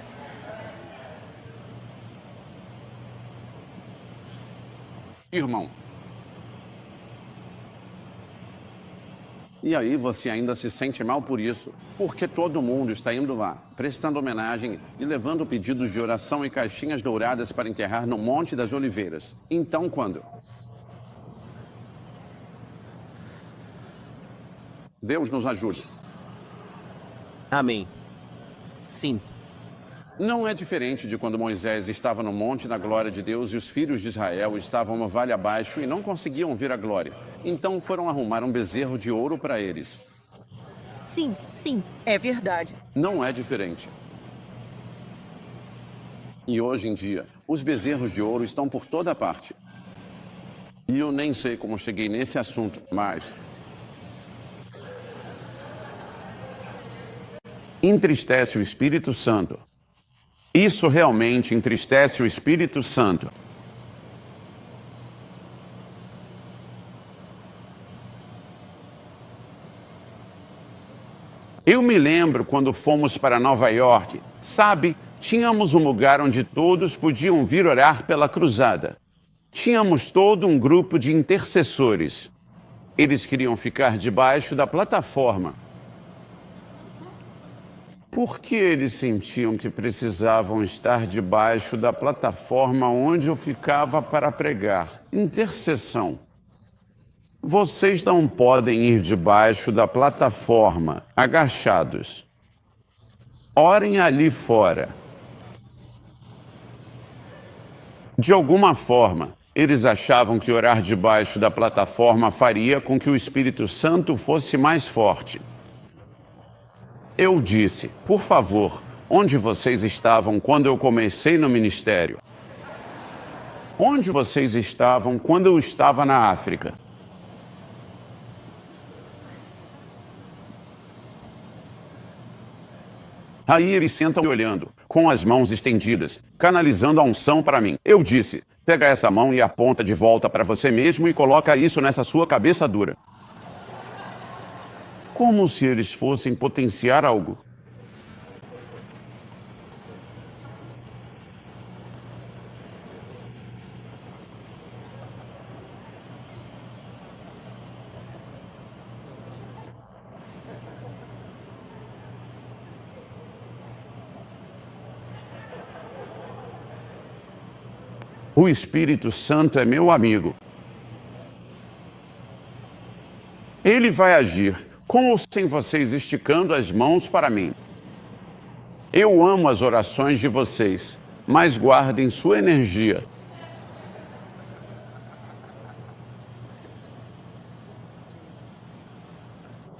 Irmão. E aí você ainda se sente mal por isso, porque todo mundo está indo lá, prestando homenagem e levando pedidos de oração e caixinhas douradas para enterrar no Monte das Oliveiras. Então quando? Deus nos ajude. Amém. Sim. Não é diferente de quando Moisés estava no monte da glória de Deus e os filhos de Israel estavam no vale abaixo e não conseguiam ver a glória. Então foram arrumar um bezerro de ouro para eles. Sim, sim, é verdade. Não é diferente. E hoje em dia, os bezerros de ouro estão por toda parte. E eu nem sei como cheguei nesse assunto, mas entristece o Espírito Santo. Isso realmente entristece o Espírito Santo. Eu me lembro quando fomos para Nova York, sabe, tínhamos um lugar onde todos podiam vir orar pela cruzada. Tínhamos todo um grupo de intercessores. Eles queriam ficar debaixo da plataforma. Por que eles sentiam que precisavam estar debaixo da plataforma onde eu ficava para pregar? Intercessão. Vocês não podem ir debaixo da plataforma, agachados. Orem ali fora. De alguma forma, eles achavam que orar debaixo da plataforma faria com que o Espírito Santo fosse mais forte. Eu disse, por favor, onde vocês estavam quando eu comecei no ministério? Onde vocês estavam quando eu estava na África? Aí eles sentam me olhando, com as mãos estendidas, canalizando a unção para mim. Eu disse, pega essa mão e aponta de volta para você mesmo e coloca isso nessa sua cabeça dura. Como se eles fossem potenciar algo. O Espírito Santo é meu amigo. Ele vai agir com ou sem vocês esticando as mãos para mim. Eu amo as orações de vocês, mas guardem sua energia.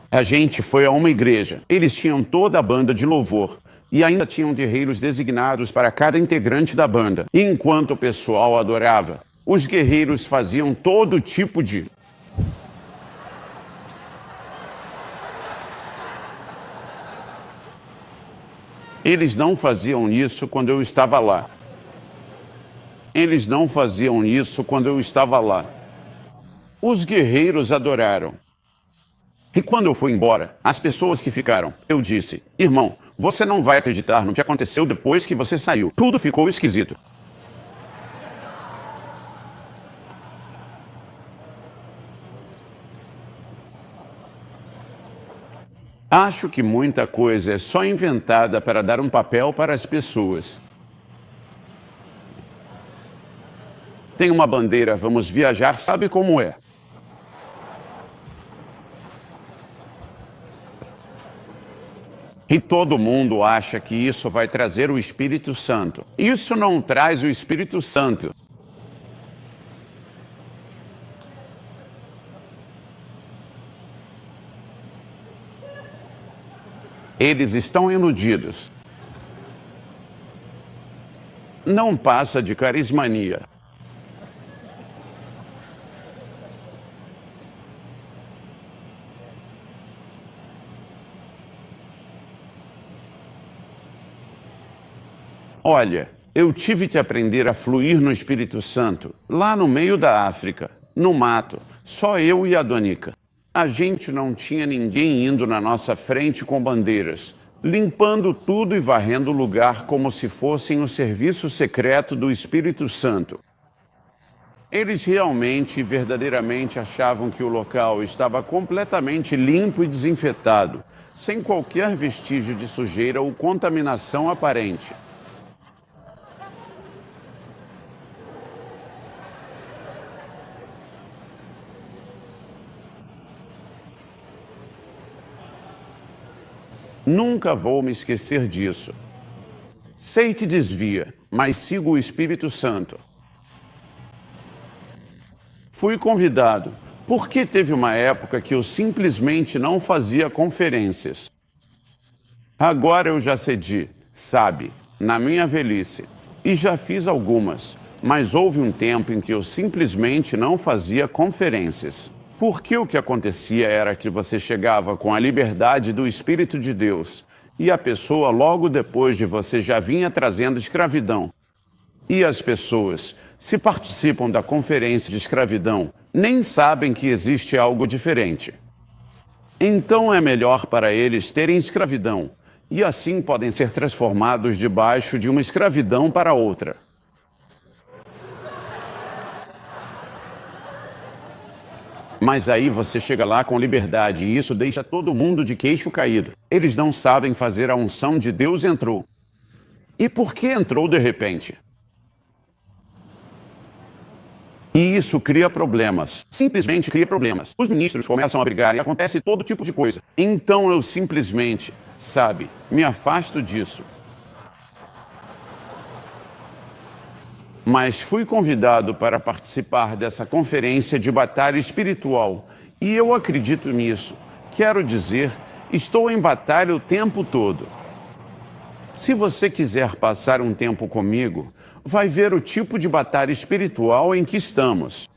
A gente foi a uma igreja. Eles tinham toda a banda de louvor e ainda tinham guerreiros designados para cada integrante da banda. E enquanto o pessoal adorava, os guerreiros faziam todo tipo de... Eles não faziam isso quando eu estava lá. Eles não faziam isso quando eu estava lá. Os guerreiros adoraram. E quando eu fui embora, as pessoas que ficaram, eu disse, irmão, você não vai acreditar no que aconteceu depois que você saiu. Tudo ficou esquisito. Acho que muita coisa é só inventada para dar um papel para as pessoas. Tem uma bandeira, vamos viajar, sabe como é? E todo mundo acha que isso vai trazer o Espírito Santo. Isso não traz o Espírito Santo. Eles estão iludidos. Não passa de carismania. Olha, eu tive que aprender a fluir no Espírito Santo, lá no meio da África, no mato, só eu e a Donica. A gente não tinha ninguém indo na nossa frente com bandeiras, limpando tudo e varrendo o lugar como se fossem o serviço secreto do Espírito Santo. Eles realmente e verdadeiramente achavam que o local estava completamente limpo e desinfetado, sem qualquer vestígio de sujeira ou contaminação aparente. Nunca vou me esquecer disso. Sei que desvia, mas sigo o Espírito Santo. Fui convidado, porque teve uma época que eu simplesmente não fazia conferências. Agora eu já cedi, sabe, na minha velhice, e já fiz algumas, mas houve um tempo em que eu simplesmente não fazia conferências. Porque o que acontecia era que você chegava com a liberdade do Espírito de Deus e a pessoa logo depois de você já vinha trazendo escravidão. E as pessoas, se participam da conferência de escravidão, nem sabem que existe algo diferente. Então é melhor para eles terem escravidão e assim podem ser transformados debaixo de uma escravidão para outra. Mas aí você chega lá com liberdade e isso deixa todo mundo de queixo caído. Eles não sabem fazer a unção de Deus entrou. E por que entrou de repente? E isso cria problemas. Simplesmente cria problemas. Os ministros começam a brigar e acontece todo tipo de coisa. Então eu simplesmente, sabe, me afasto disso. Mas fui convidado para participar dessa conferência de batalha espiritual. E eu acredito nisso. Quero dizer, estou em batalha o tempo todo. Se você quiser passar um tempo comigo, vai ver o tipo de batalha espiritual em que estamos.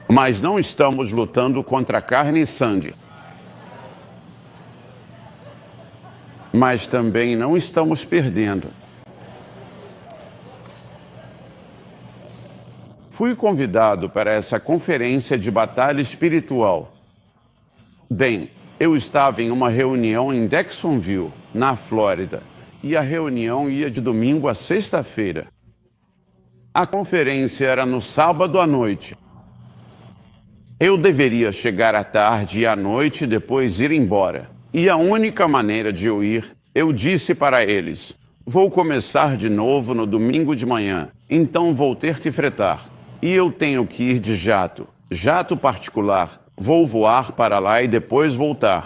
Mas não estamos lutando contra carne e sangue. Mas também não estamos perdendo. Fui convidado para essa conferência de batalha espiritual. Bem, eu estava em uma reunião em Jacksonville, na Flórida, e a reunião ia de domingo a sexta-feira. A conferência era no sábado à noite. Eu deveria chegar à tarde e à noite e depois ir embora. E a única maneira de eu ir, eu disse para eles, vou começar de novo no domingo de manhã, então vou ter que fretar. E eu tenho que ir de jato, jato particular, vou voar para lá e depois voltar.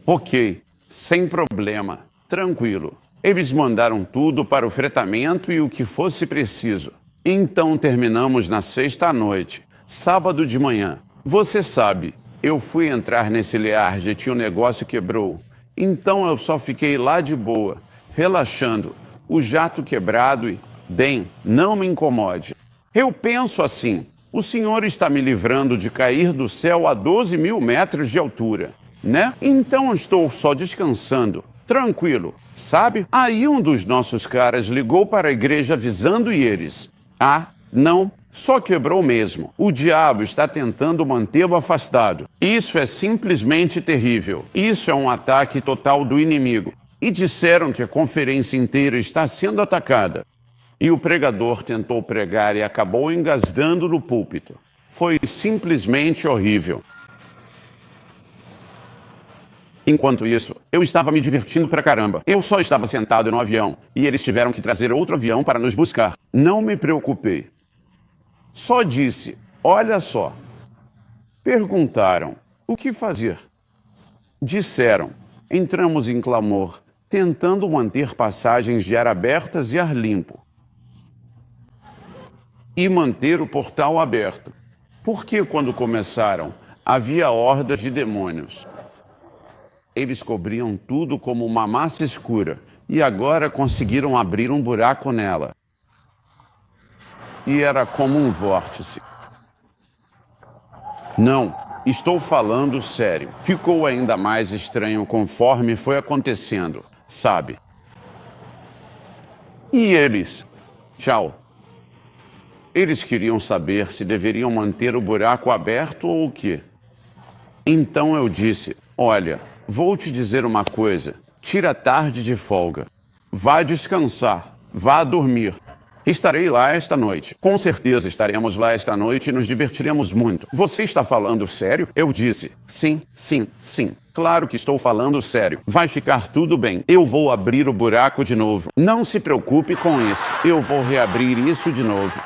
Ok, sem problema, tranquilo. Eles mandaram tudo para o fretamento e o que fosse preciso. Então terminamos na sexta à noite, sábado de manhã. Você sabe, eu fui entrar nesse Learjet e o negócio quebrou. Então eu só fiquei lá de boa, relaxando. O jato quebrado e, bem, não me incomode. Eu penso assim, o senhor está me livrando de cair do céu a 12 mil metros de altura, né? Então estou só descansando, tranquilo, sabe? Aí um dos nossos caras ligou para a igreja avisando e eles, não, só quebrou mesmo. O diabo está tentando mantê-lo afastado. Isso é simplesmente terrível. Isso é um ataque total do inimigo. E disseram que a conferência inteira está sendo atacada. E o pregador tentou pregar e acabou engasgando no púlpito. Foi simplesmente horrível. Enquanto isso, eu estava me divertindo pra caramba. Eu só estava sentado no avião e eles tiveram que trazer outro avião para nos buscar. Não me preocupei. Só disse, olha só. Perguntaram, o que fazer? Disseram, entramos em clamor, tentando manter passagens de ar abertas e ar limpo. E manter o portal aberto. Porque quando começaram, havia hordas de demônios. Eles cobriam tudo como uma massa escura e agora conseguiram abrir um buraco nela. E era como um vórtice. Não, estou falando sério. Ficou ainda mais estranho conforme foi acontecendo, sabe? E eles? Tchau. Eles queriam saber se deveriam manter o buraco aberto ou o quê. Então eu disse, olha, vou te dizer uma coisa. Tira a tarde de folga. Vá descansar. Vá dormir. Estarei lá esta noite. Com certeza estaremos lá esta noite e nos divertiremos muito. Você está falando sério? Eu disse, sim, sim, sim. Claro que estou falando sério. Vai ficar tudo bem. Eu vou abrir o buraco de novo. Não se preocupe com isso. Eu vou reabrir isso de novo.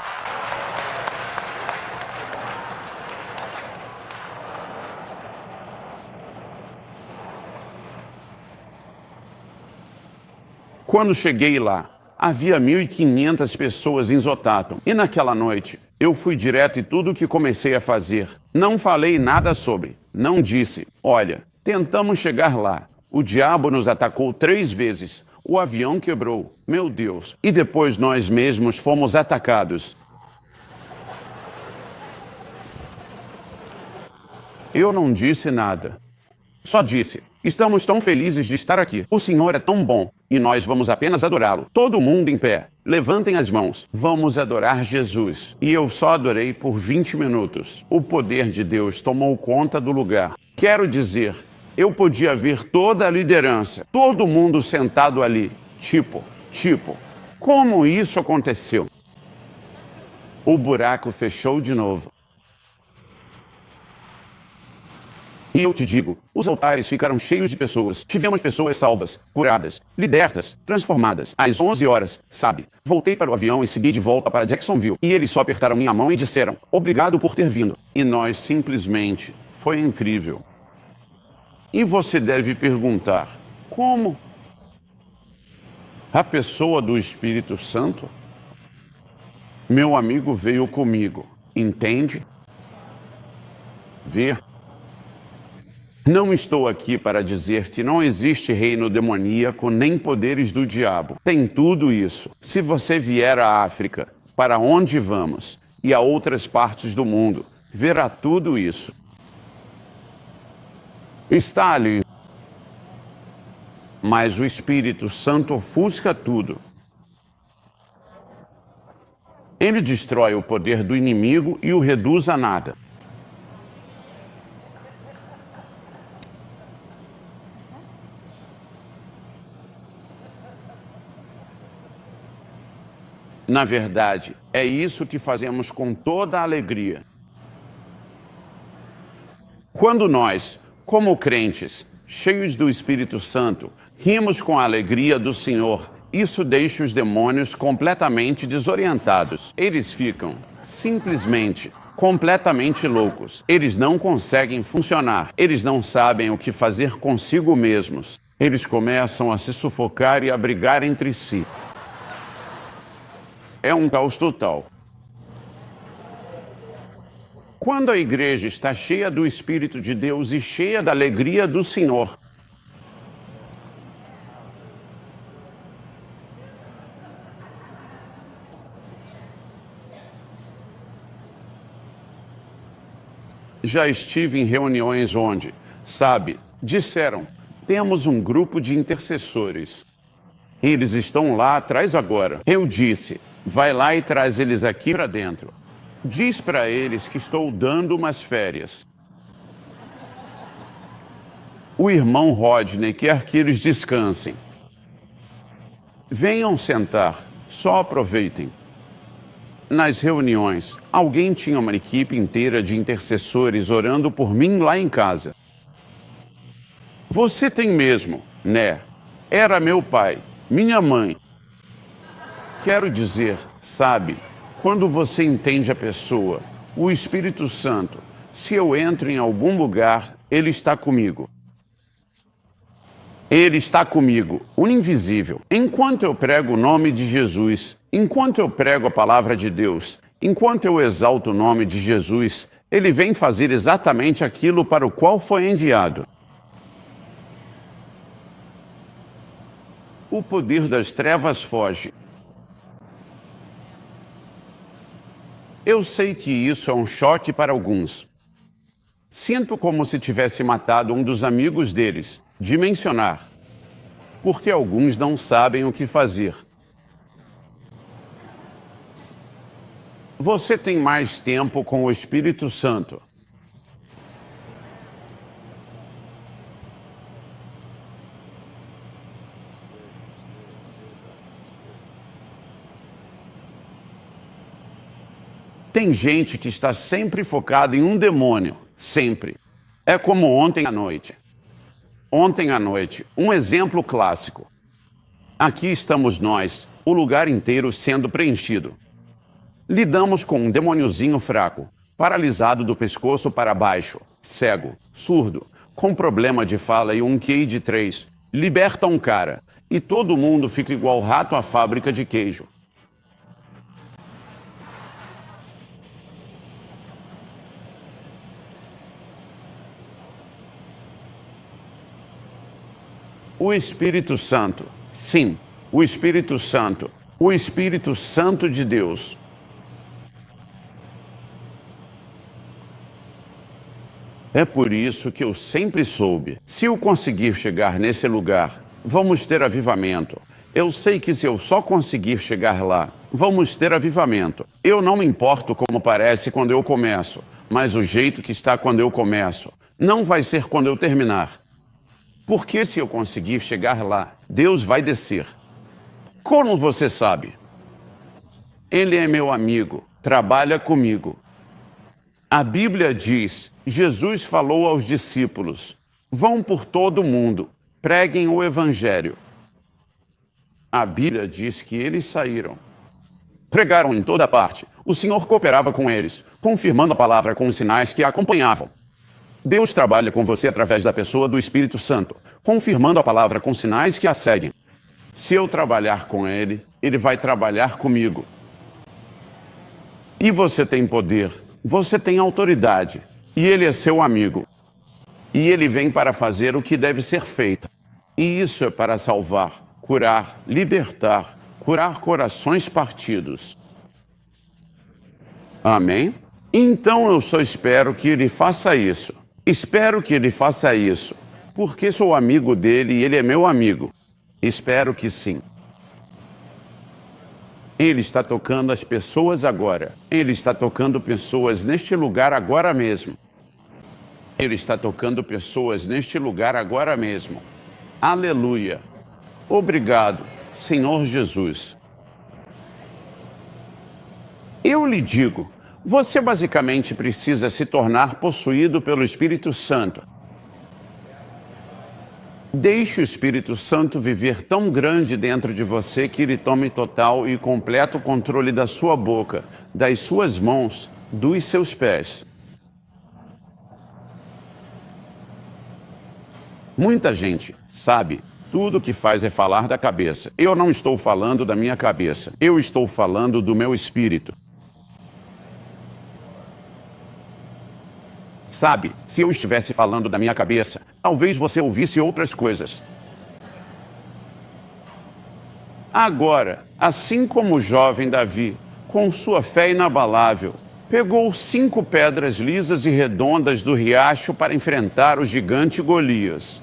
Quando cheguei lá, havia 1.500 pessoas em Zotato. E naquela noite, eu fui direto e tudo o que comecei a fazer. Não falei nada sobre. Não disse, olha, tentamos chegar lá. O diabo nos atacou 3 vezes. O avião quebrou. Meu Deus. E depois nós mesmos fomos atacados. Eu não disse nada. Só disse, estamos tão felizes de estar aqui. O Senhor é tão bom. E nós vamos apenas adorá-lo. Todo mundo em pé. Levantem as mãos. Vamos adorar Jesus. E eu só adorei por 20 minutos. O poder de Deus tomou conta do lugar. Quero dizer, eu podia ver toda a liderança. Todo mundo sentado ali. Tipo, como isso aconteceu? O buraco fechou de novo. E eu te digo, os altares ficaram cheios de pessoas. Tivemos pessoas salvas, curadas, libertas, transformadas. Às 11 horas, sabe? Voltei para o avião e segui de volta para Jacksonville. E eles só apertaram minha mão e disseram, obrigado por ter vindo. E nós simplesmente, foi incrível. E você deve perguntar, como? A pessoa do Espírito Santo? Meu amigo veio comigo, entende? Ver. Não estou aqui para dizer que não existe reino demoníaco nem poderes do diabo. Tem tudo isso. Se você vier à África, para onde vamos, e a outras partes do mundo, verá tudo isso. Está ali. Mas o Espírito Santo ofusca tudo. Ele destrói o poder do inimigo e o reduz a nada. Na verdade, é isso que fazemos com toda a alegria. Quando nós, como crentes, cheios do Espírito Santo, rimos com a alegria do Senhor, isso deixa os demônios completamente desorientados. Eles ficam, simplesmente, completamente loucos. Eles não conseguem funcionar. Eles não sabem o que fazer consigo mesmos. Eles começam a se sufocar e a brigar entre si. É um caos total. Quando a igreja está cheia do Espírito de Deus e cheia da alegria do Senhor, já estive em reuniões onde, sabe, disseram, temos um grupo de intercessores. Eles estão lá atrás agora. Eu disse, vai lá e traz eles aqui para dentro. Diz para eles que estou dando umas férias. O irmão Rodney quer que eles descansem. Venham sentar, só aproveitem. Nas reuniões, alguém tinha uma equipe inteira de intercessores orando por mim lá em casa. Você tem mesmo, né? Era meu pai, minha mãe. Quero dizer, sabe, quando você entende a pessoa, o Espírito Santo, se eu entro em algum lugar, ele está comigo. Ele está comigo, o invisível. Enquanto eu prego o nome de Jesus, enquanto eu prego a palavra de Deus, enquanto eu exalto o nome de Jesus, ele vem fazer exatamente aquilo para o qual foi enviado. O poder das trevas foge. Eu sei que isso é um choque para alguns. Sinto como se tivesse matado um dos amigos deles, de mencionar, porque alguns não sabem o que fazer. Você tem mais tempo com o Espírito Santo. Tem gente que está sempre focada em um demônio, sempre. É como ontem à noite. Ontem à noite, um exemplo clássico. Aqui estamos nós, o lugar inteiro sendo preenchido. Lidamos com um demôniozinho fraco, paralisado do pescoço para baixo, cego, surdo, com problema de fala e um QI de 3. Liberta um cara e todo mundo fica igual rato à fábrica de queijo. O Espírito Santo, sim, o Espírito Santo, o Espírito Santo de Deus. É por isso que eu sempre soube, se eu conseguir chegar nesse lugar, vamos ter avivamento. Eu sei que se eu só conseguir chegar lá, vamos ter avivamento. Eu não me importo como parece quando eu começo, mas o jeito que está quando eu começo, não vai ser quando eu terminar. Porque se eu conseguir chegar lá, Deus vai descer. Como você sabe? Ele é meu amigo, trabalha comigo. A Bíblia diz, Jesus falou aos discípulos, vão por todo o mundo, preguem o Evangelho. A Bíblia diz que eles saíram. Pregaram em toda parte. O Senhor cooperava com eles, confirmando a palavra com os sinais que a acompanhavam. Deus trabalha com você através da pessoa do Espírito Santo, confirmando a palavra com sinais que a seguem. Se eu trabalhar com Ele, Ele vai trabalhar comigo. E você tem poder, você tem autoridade, e Ele é seu amigo. E Ele vem para fazer o que deve ser feito. E isso é para salvar, curar, libertar, curar corações partidos. Amém? Então eu só espero que Ele faça isso. Espero que ele faça isso, porque sou amigo dele e ele é meu amigo. Espero que sim. Ele está tocando as pessoas agora. Ele está tocando pessoas neste lugar agora mesmo. Ele está tocando pessoas neste lugar agora mesmo. Aleluia. Obrigado, Senhor Jesus. Eu lhe digo, você basicamente precisa se tornar possuído pelo Espírito Santo. Deixe o Espírito Santo viver tão grande dentro de você que ele tome total e completo controle da sua boca, das suas mãos, dos seus pés. Muita gente, sabe, tudo que faz é falar da cabeça. Eu não estou falando da minha cabeça, eu estou falando do meu espírito. Sabe, se eu estivesse falando da minha cabeça, talvez você ouvisse outras coisas. Agora, assim como o jovem Davi, com sua fé inabalável, pegou 5 pedras lisas e redondas do riacho para enfrentar o gigante Golias.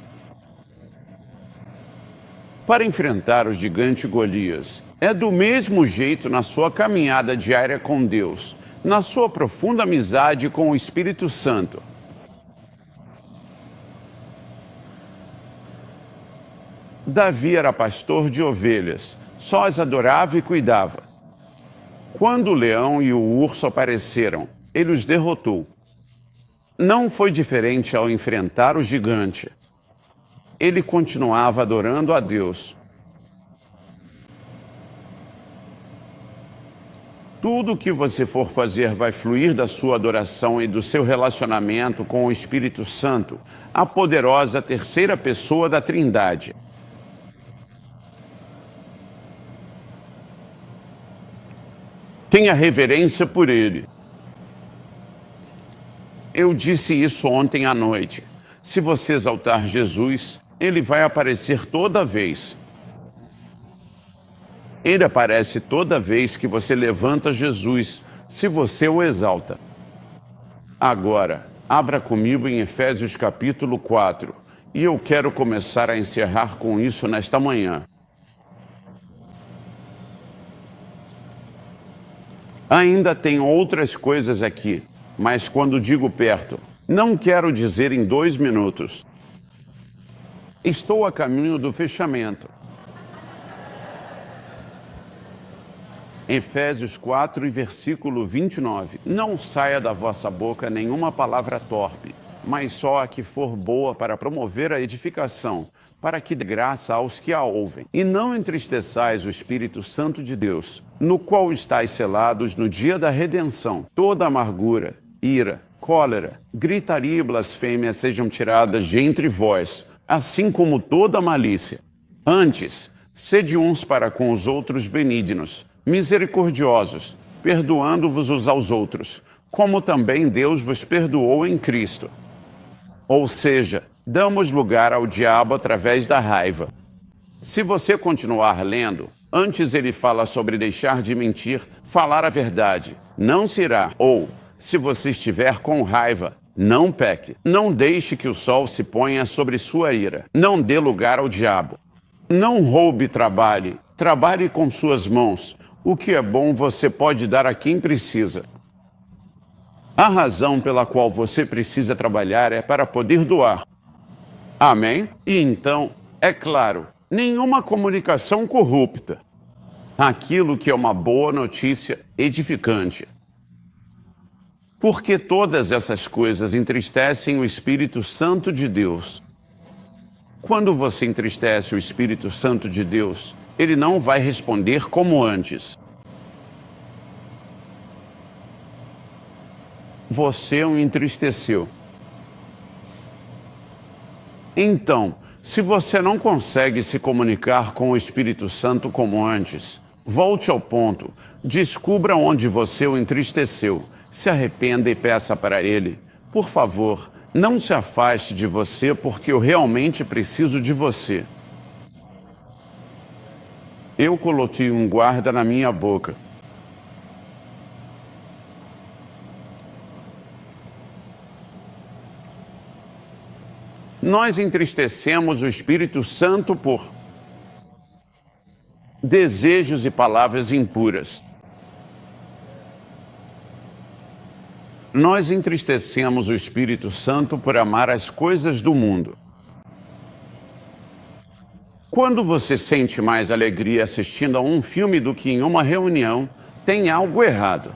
Para enfrentar o gigante Golias, é do mesmo jeito na sua caminhada diária com Deus, na sua profunda amizade com o Espírito Santo. Davi era pastor de ovelhas, só as adorava e cuidava. Quando o leão e o urso apareceram, ele os derrotou. Não foi diferente ao enfrentar o gigante. ele continuava adorando a Deus. Tudo o que você for fazer vai fluir da sua adoração e do seu relacionamento com o Espírito Santo, a poderosa terceira pessoa da Trindade. Tenha reverência por ele. Eu disse isso ontem à noite. Se você exaltar Jesus, ele vai aparecer toda vez. Ele aparece toda vez que você levanta Jesus, se você o exalta. Agora, abra comigo em Efésios capítulo 4, e eu quero começar a encerrar com isso nesta manhã. Ainda tem outras coisas aqui, mas quando digo perto, não quero dizer em 2 minutos. Estou a caminho do fechamento. Efésios 4 e versículo 29. Não saia da vossa boca nenhuma palavra torpe, mas só a que for boa para promover a edificação, para que dê graça aos que a ouvem. E não entristeçais o Espírito Santo de Deus, no qual estáis selados no dia da redenção. Toda amargura, ira, cólera, gritaria e blasfêmia sejam tiradas de entre vós, assim como toda malícia. Antes, sede uns para com os outros benignos, misericordiosos, perdoando-vos uns aos outros, como também Deus vos perdoou em Cristo. Ou seja, damos lugar ao diabo através da raiva. Se você continuar lendo, antes ele fala sobre deixar de mentir, falar a verdade, não se irá. Ou, se você estiver com raiva, não peque. Não deixe que o sol se ponha sobre sua ira. Não dê lugar ao diabo. Não roube, trabalhe. Trabalhe com suas mãos. O que é bom você pode dar a quem precisa. A razão pela qual você precisa trabalhar é para poder doar. Amém? E então, é claro, nenhuma comunicação corrupta. Aquilo que é uma boa notícia edificante. Porque todas essas coisas entristecem o Espírito Santo de Deus. Quando você entristece o Espírito Santo de Deus, ele não vai responder como antes. Você o entristeceu. Então, se você não consegue se comunicar com o Espírito Santo como antes, volte ao ponto, descubra onde você o entristeceu, se arrependa e peça para ele, por favor, não se afaste de você porque eu realmente preciso de você. Eu coloquei um guarda na minha boca. Nós entristecemos o Espírito Santo por desejos e palavras impuras. Nós entristecemos o Espírito Santo por amar as coisas do mundo. Quando você sente mais alegria assistindo a um filme do que em uma reunião, tem algo errado.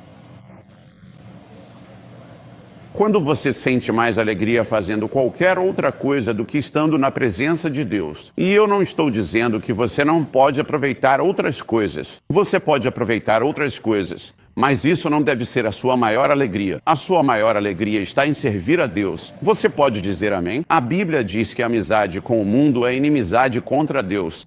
Quando você sente mais alegria fazendo qualquer outra coisa do que estando na presença de Deus. E eu não estou dizendo que você não pode aproveitar outras coisas. Você pode aproveitar outras coisas, mas isso não deve ser a sua maior alegria. A sua maior alegria está em servir a Deus. Você pode dizer amém? A Bíblia diz que a amizade com o mundo é inimizade contra Deus.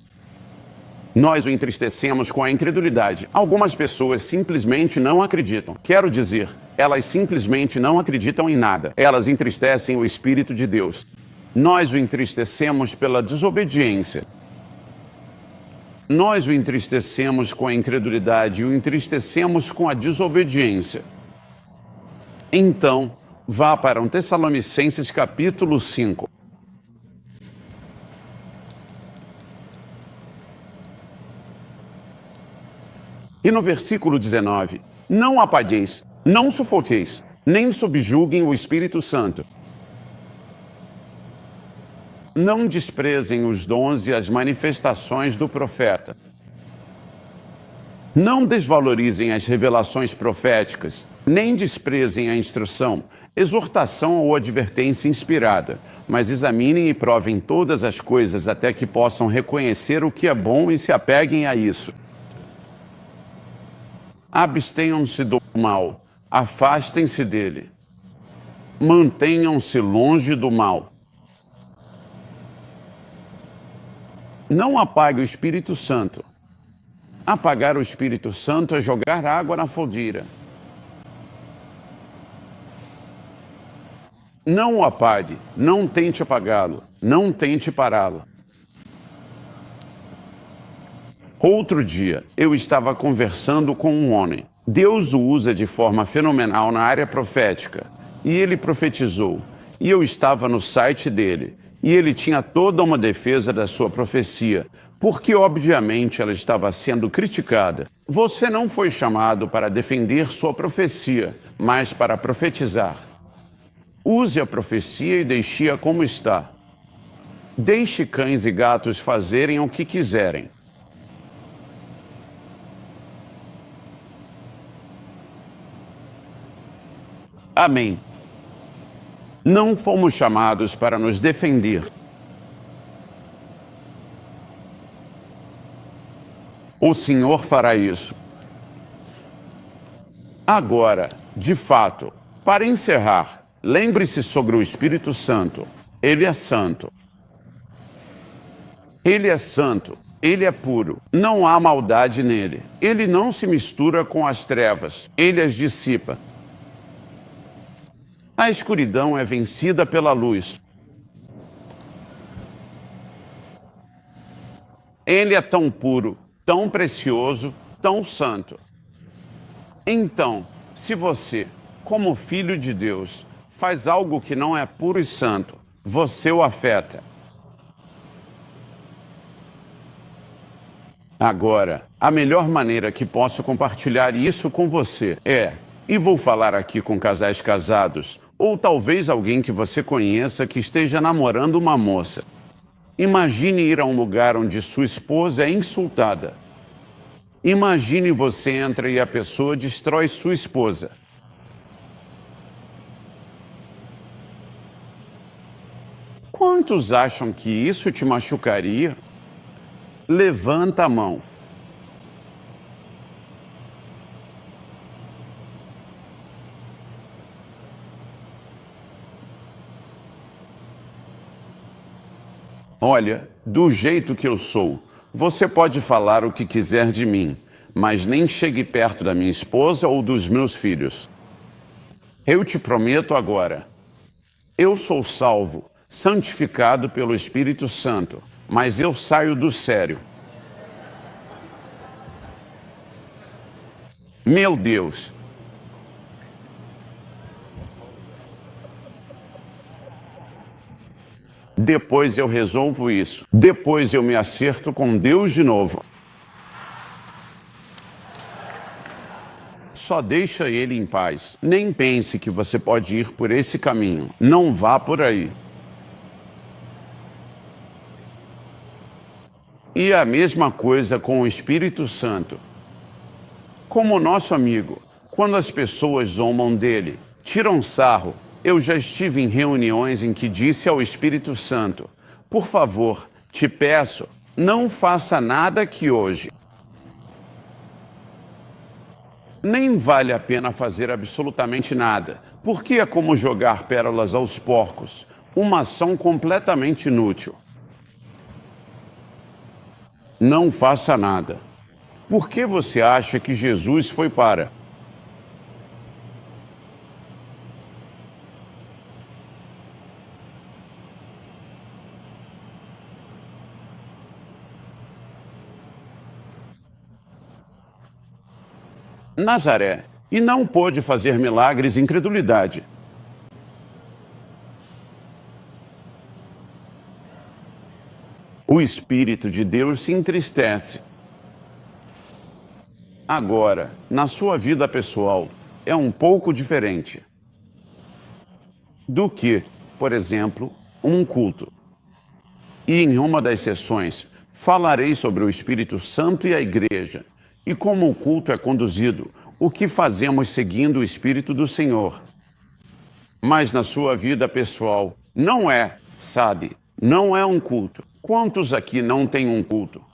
Nós o entristecemos com a incredulidade. Algumas pessoas simplesmente não acreditam. Quero dizer, elas simplesmente não acreditam em nada. Elas entristecem o Espírito de Deus. Nós o entristecemos pela desobediência. Nós o entristecemos com a incredulidade e o entristecemos com a desobediência. Então, vá para 1 Tessalonicenses capítulo 5. E no versículo 19, não apagueis, não sufoqueis, nem subjuguem o Espírito Santo. Não desprezem os dons e as manifestações do profeta. Não desvalorizem as revelações proféticas, Nem desprezem a instrução, exortação ou advertência inspirada, mas examinem e provem todas as coisas até que possam reconhecer o que é bom e se apeguem a isso. Abstenham-se do mal, afastem-se dele. Mantenham-se longe do mal. Não apague o Espírito Santo. Apagar o Espírito Santo é jogar água na fogueira. Não o apague, não tente apagá-lo, não tente pará-lo. Outro dia, eu estava conversando com um homem. Deus o usa de forma fenomenal na área profética. E ele profetizou. E eu estava no site dele. E ele tinha toda uma defesa da sua profecia, porque obviamente ela estava sendo criticada. Você não foi chamado para defender sua profecia, mas para profetizar. Use a profecia e deixe-a como está. Deixe cães e gatos fazerem o que quiserem. Amém. Não fomos chamados para nos defender. O Senhor fará isso. Agora, de fato, para encerrar, lembre-se sobre o Espírito Santo. Ele é santo. Ele é santo. Ele é puro. Não há maldade nele. Ele não se mistura com as trevas. Ele as dissipa. A escuridão é vencida pela luz. Ele é tão puro, tão precioso, tão santo. Então, se você, como filho de Deus, faz algo que não é puro e santo, você o afeta. Agora, a melhor maneira que posso compartilhar isso com você e vou falar aqui com casais casados, ou talvez alguém que você conheça que esteja namorando uma moça. Imagine ir a um lugar onde sua esposa é insultada. Imagine você entra e a pessoa destrói sua esposa. Quantos acham que isso te machucaria? Levanta a mão. Olha, do jeito que eu sou, você pode falar o que quiser de mim, mas nem chegue perto da minha esposa ou dos meus filhos. Eu te prometo agora, eu sou salvo, santificado pelo Espírito Santo, mas eu saio do sério. Meu Deus! Depois eu resolvo isso. Depois eu me acerto com Deus de novo. Só deixa ele em paz. Nem pense que você pode ir por esse caminho. Não vá por aí. E a mesma coisa com o Espírito Santo. Como nosso amigo, quando as pessoas zombam dele, tiram sarro, eu já estive em reuniões em que disse ao Espírito Santo, por favor, te peço, não faça nada aqui hoje. Nem vale a pena fazer absolutamente nada, porque é como jogar pérolas aos porcos, uma ação completamente inútil. Não faça nada. Por que você acha que Jesus foi para? Nazaré, e não pôde fazer milagres em incredulidade. O Espírito de Deus se entristece. Agora, na sua vida pessoal, é um pouco diferente do que, por exemplo, um culto. E em uma das sessões, falarei sobre o Espírito Santo e a igreja, e como o culto é conduzido, o que fazemos seguindo o Espírito do Senhor. Mas na sua vida pessoal, não é, sabe, não é um culto. Quantos aqui não têm um culto?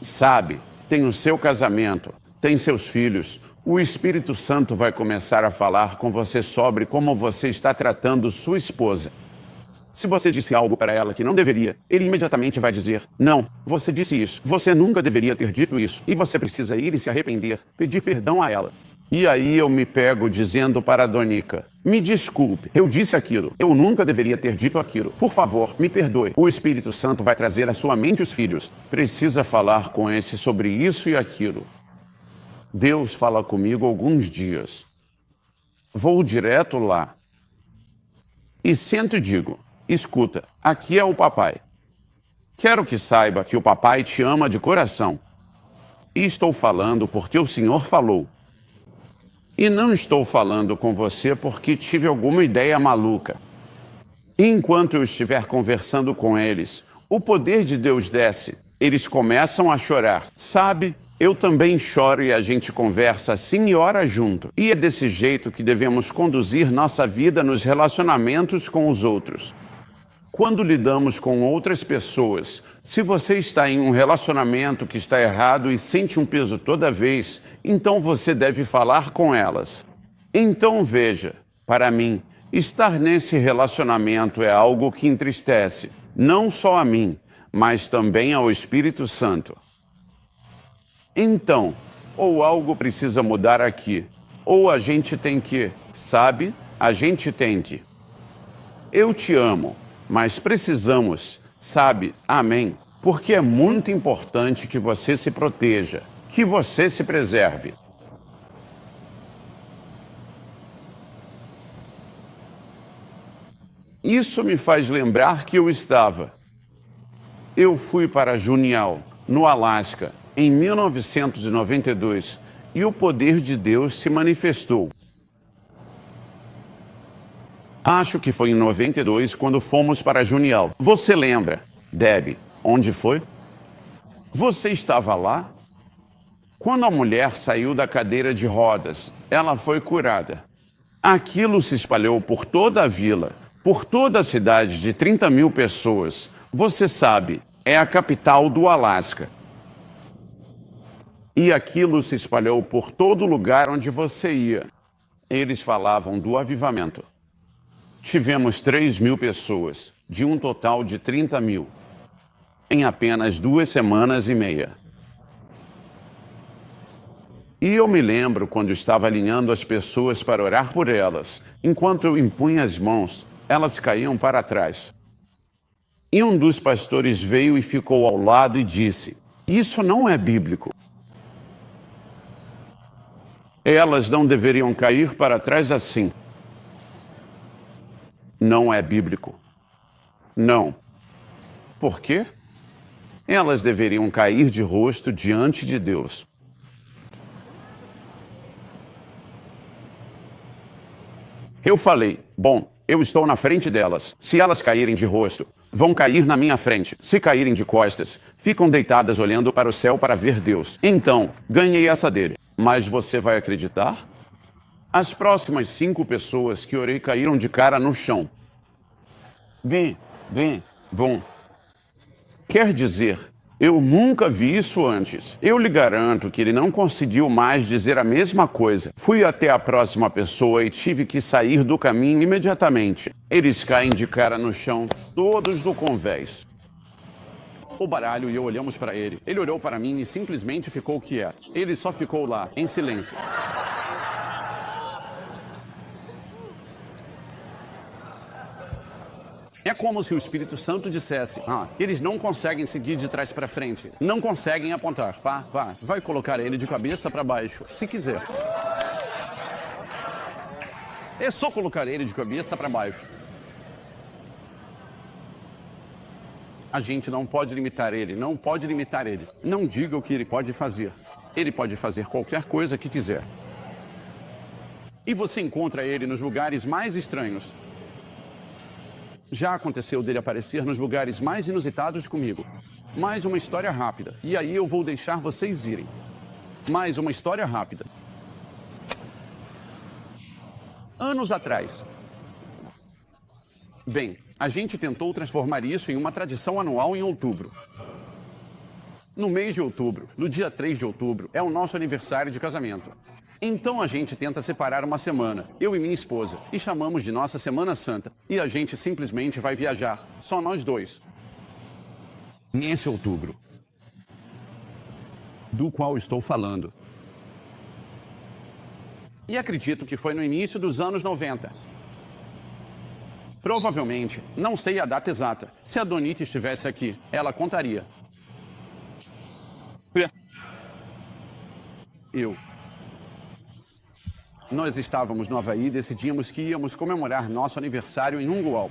Sabe, tem o seu casamento, tem seus filhos. O Espírito Santo vai começar a falar com você sobre como você está tratando sua esposa. Se você disse algo para ela que não deveria, ele imediatamente vai dizer: não, você disse isso, você nunca deveria ter dito isso, e você precisa ir e se arrepender, pedir perdão a ela. E aí eu me pego dizendo para a Donica: me desculpe, eu disse aquilo, eu nunca deveria ter dito aquilo, por favor, me perdoe. O Espírito Santo vai trazer à sua mente os filhos. Precisa falar com esse sobre isso e aquilo. Deus fala comigo alguns dias. Vou direto lá. E sento e digo: escuta, aqui é o papai. Quero que saiba que o papai te ama de coração. E estou falando porque o Senhor falou. E não estou falando com você porque tive alguma ideia maluca. E enquanto eu estiver conversando com eles, o poder de Deus desce. Eles começam a chorar. Sabe, eu também choro e a gente conversa assim e ora junto. E é desse jeito que devemos conduzir nossa vida nos relacionamentos com os outros. Quando lidamos com outras pessoas, se você está em um relacionamento que está errado e sente um peso toda vez, então você deve falar com elas. Então veja, para mim, estar nesse relacionamento é algo que entristece, não só a mim, mas também ao Espírito Santo. Então, ou algo precisa mudar aqui, ou a gente tem que, sabe, a gente tem que. Eu te amo. Mas precisamos, sabe, amém, porque é muito importante que você se proteja, que você se preserve. Isso me faz lembrar que eu fui para Juneau, no Alasca, em 1992, e o poder de Deus se manifestou. Acho que foi em 92 quando fomos para Juneau. Você lembra, Debbie, onde foi? Você estava lá? Quando a mulher saiu da cadeira de rodas, ela foi curada. Aquilo se espalhou por toda a vila, por toda a cidade de 30 mil pessoas. Você sabe, é a capital do Alasca. E aquilo se espalhou por todo lugar onde você ia. Eles falavam do avivamento. Tivemos 3 mil pessoas, de um total de 30 mil, em apenas 2 semanas e meia. E eu me lembro quando estava alinhando as pessoas para orar por elas. Enquanto eu impunha as mãos, elas caíam para trás. E um dos pastores veio e ficou ao lado e disse: isso não é bíblico. Elas não deveriam cair para trás assim. Não é bíblico. Não. Por quê? Elas deveriam cair de rosto diante de Deus. Eu falei: bom, eu estou na frente delas. Se elas caírem de rosto, vão cair na minha frente. Se caírem de costas, ficam deitadas olhando para o céu para ver Deus. Então, ganhei essa dele. Mas você vai acreditar? As próximas 5 pessoas que orei caíram de cara no chão. Bom. Quer dizer, eu nunca vi isso antes. Eu lhe garanto que ele não conseguiu mais dizer a mesma coisa. Fui até a próxima pessoa e tive que sair do caminho imediatamente. Eles caem de cara no chão, todos do convés. O baralho e eu olhamos para ele. Ele olhou para mim e simplesmente ficou quieto. Ele só ficou lá, em silêncio. É como se o Espírito Santo dissesse: eles não conseguem seguir de trás para frente. Não conseguem apontar. Vai colocar ele de cabeça para baixo, se quiser. É só colocar ele de cabeça para baixo. A gente não pode limitar ele, não pode limitar ele. Não diga o que ele pode fazer. Ele pode fazer qualquer coisa que quiser. E você encontra ele nos lugares mais estranhos. Já aconteceu dele aparecer nos lugares mais inusitados comigo. Mais uma história rápida. E aí eu vou deixar vocês irem. Mais uma história rápida. anos atrás. Bem, a gente tentou transformar isso em uma tradição anual em outubro. No mês de outubro, no dia 3 de outubro, é o nosso aniversário de casamento. Então a gente tenta separar uma semana, eu e minha esposa, e chamamos de nossa Semana Santa. E a gente simplesmente vai viajar, só nós dois. Nesse outubro, do qual estou falando. E acredito que foi no início dos anos 90. Provavelmente, não sei a data exata. Se a Donita estivesse aqui, ela contaria. Nós estávamos no Havaí e decidimos que íamos comemorar nosso aniversário em um luau.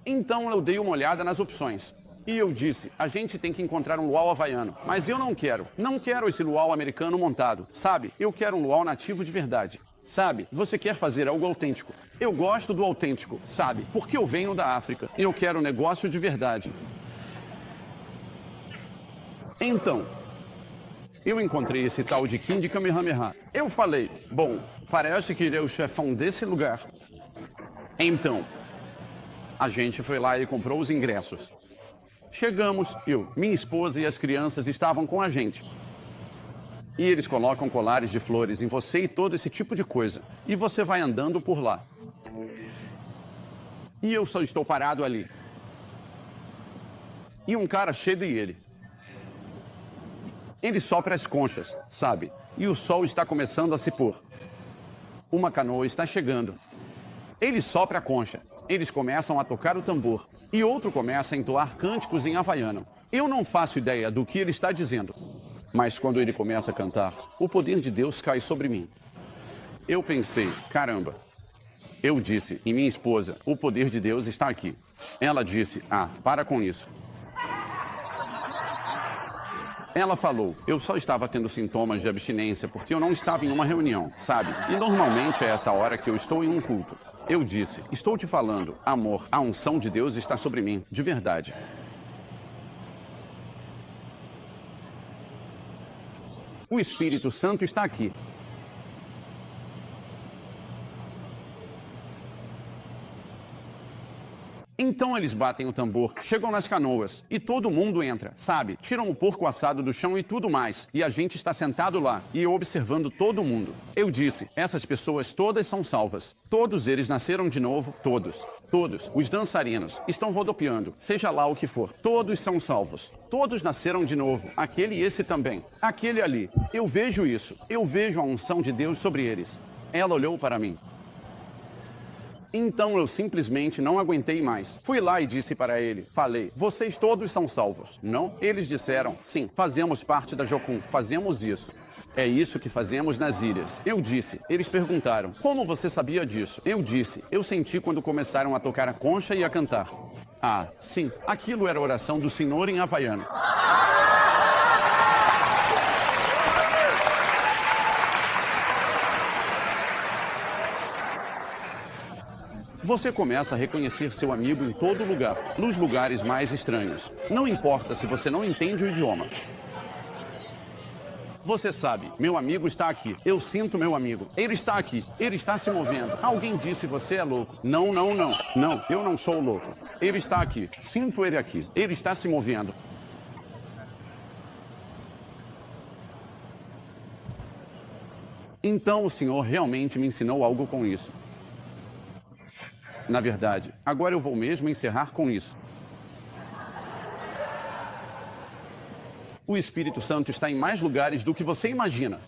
Então eu dei uma olhada nas opções. E eu disse, a gente tem que encontrar um luau havaiano. Mas eu não quero esse luau americano montado, sabe? Eu quero um luau nativo de verdade. Sabe, você quer fazer algo autêntico. Eu gosto do autêntico, sabe? Porque eu venho da África. Eu quero um negócio de verdade. Então, eu encontrei esse tal de King Kamehameha. Eu falei, bom, parece que ele é o chefão desse lugar. Então, a gente foi lá e comprou os ingressos. Chegamos, minha esposa e as crianças estavam com a gente. E eles colocam colares de flores em você e todo esse tipo de coisa. E você vai andando por lá. E eu só estou parado ali. E um cara chega e ele sopra as conchas, sabe? E o sol está começando a se pôr. Uma canoa está chegando. Ele sopra a concha. Eles começam a tocar o tambor. E outro começa a entoar cânticos em havaiano. Eu não faço ideia do que ele está dizendo. Mas quando ele começa a cantar, o poder de Deus cai sobre mim. Eu pensei, caramba. Eu disse, e minha esposa, o poder de Deus está aqui. Ela disse, para com isso. Ela falou, eu só estava tendo sintomas de abstinência porque eu não estava em uma reunião, sabe? E normalmente é essa hora que eu estou em um culto. Eu disse, estou te falando, amor, a unção de Deus está sobre mim, de verdade. O Espírito Santo está aqui. Então eles batem o tambor, chegam nas canoas e todo mundo entra, sabe? Tiram o porco assado do chão e tudo mais. E a gente está sentado lá e eu observando todo mundo. Eu disse, essas pessoas todas são salvas. Todos eles nasceram de novo, todos. Todos, os dançarinos, estão rodopiando, seja lá o que for. Todos são salvos. Todos nasceram de novo. Aquele e esse também. Aquele ali. Eu vejo isso. Eu vejo a unção de Deus sobre eles. Ela olhou para mim. Então eu simplesmente não aguentei mais. Fui lá e disse para ele, falei, vocês todos são salvos, não? Eles disseram, sim, fazemos parte da Jocum, fazemos isso. É isso que fazemos nas ilhas. Eu disse, eles perguntaram, como você sabia disso? Eu disse, eu senti quando começaram a tocar a concha e a cantar. Sim, aquilo era a oração do Senhor em havaiano. Você começa a reconhecer seu amigo em todo lugar, nos lugares mais estranhos. Não importa se você não entende o idioma. Você sabe, meu amigo está aqui. Eu sinto meu amigo. Ele está aqui. Ele está se movendo. Alguém disse você é louco. Não, não, não. Não, eu não sou louco. Ele está aqui. Sinto ele aqui. Ele está se movendo. Então o Senhor realmente me ensinou algo com isso. Na verdade, agora eu vou mesmo encerrar com isso. O Espírito Santo está em mais lugares do que você imagina.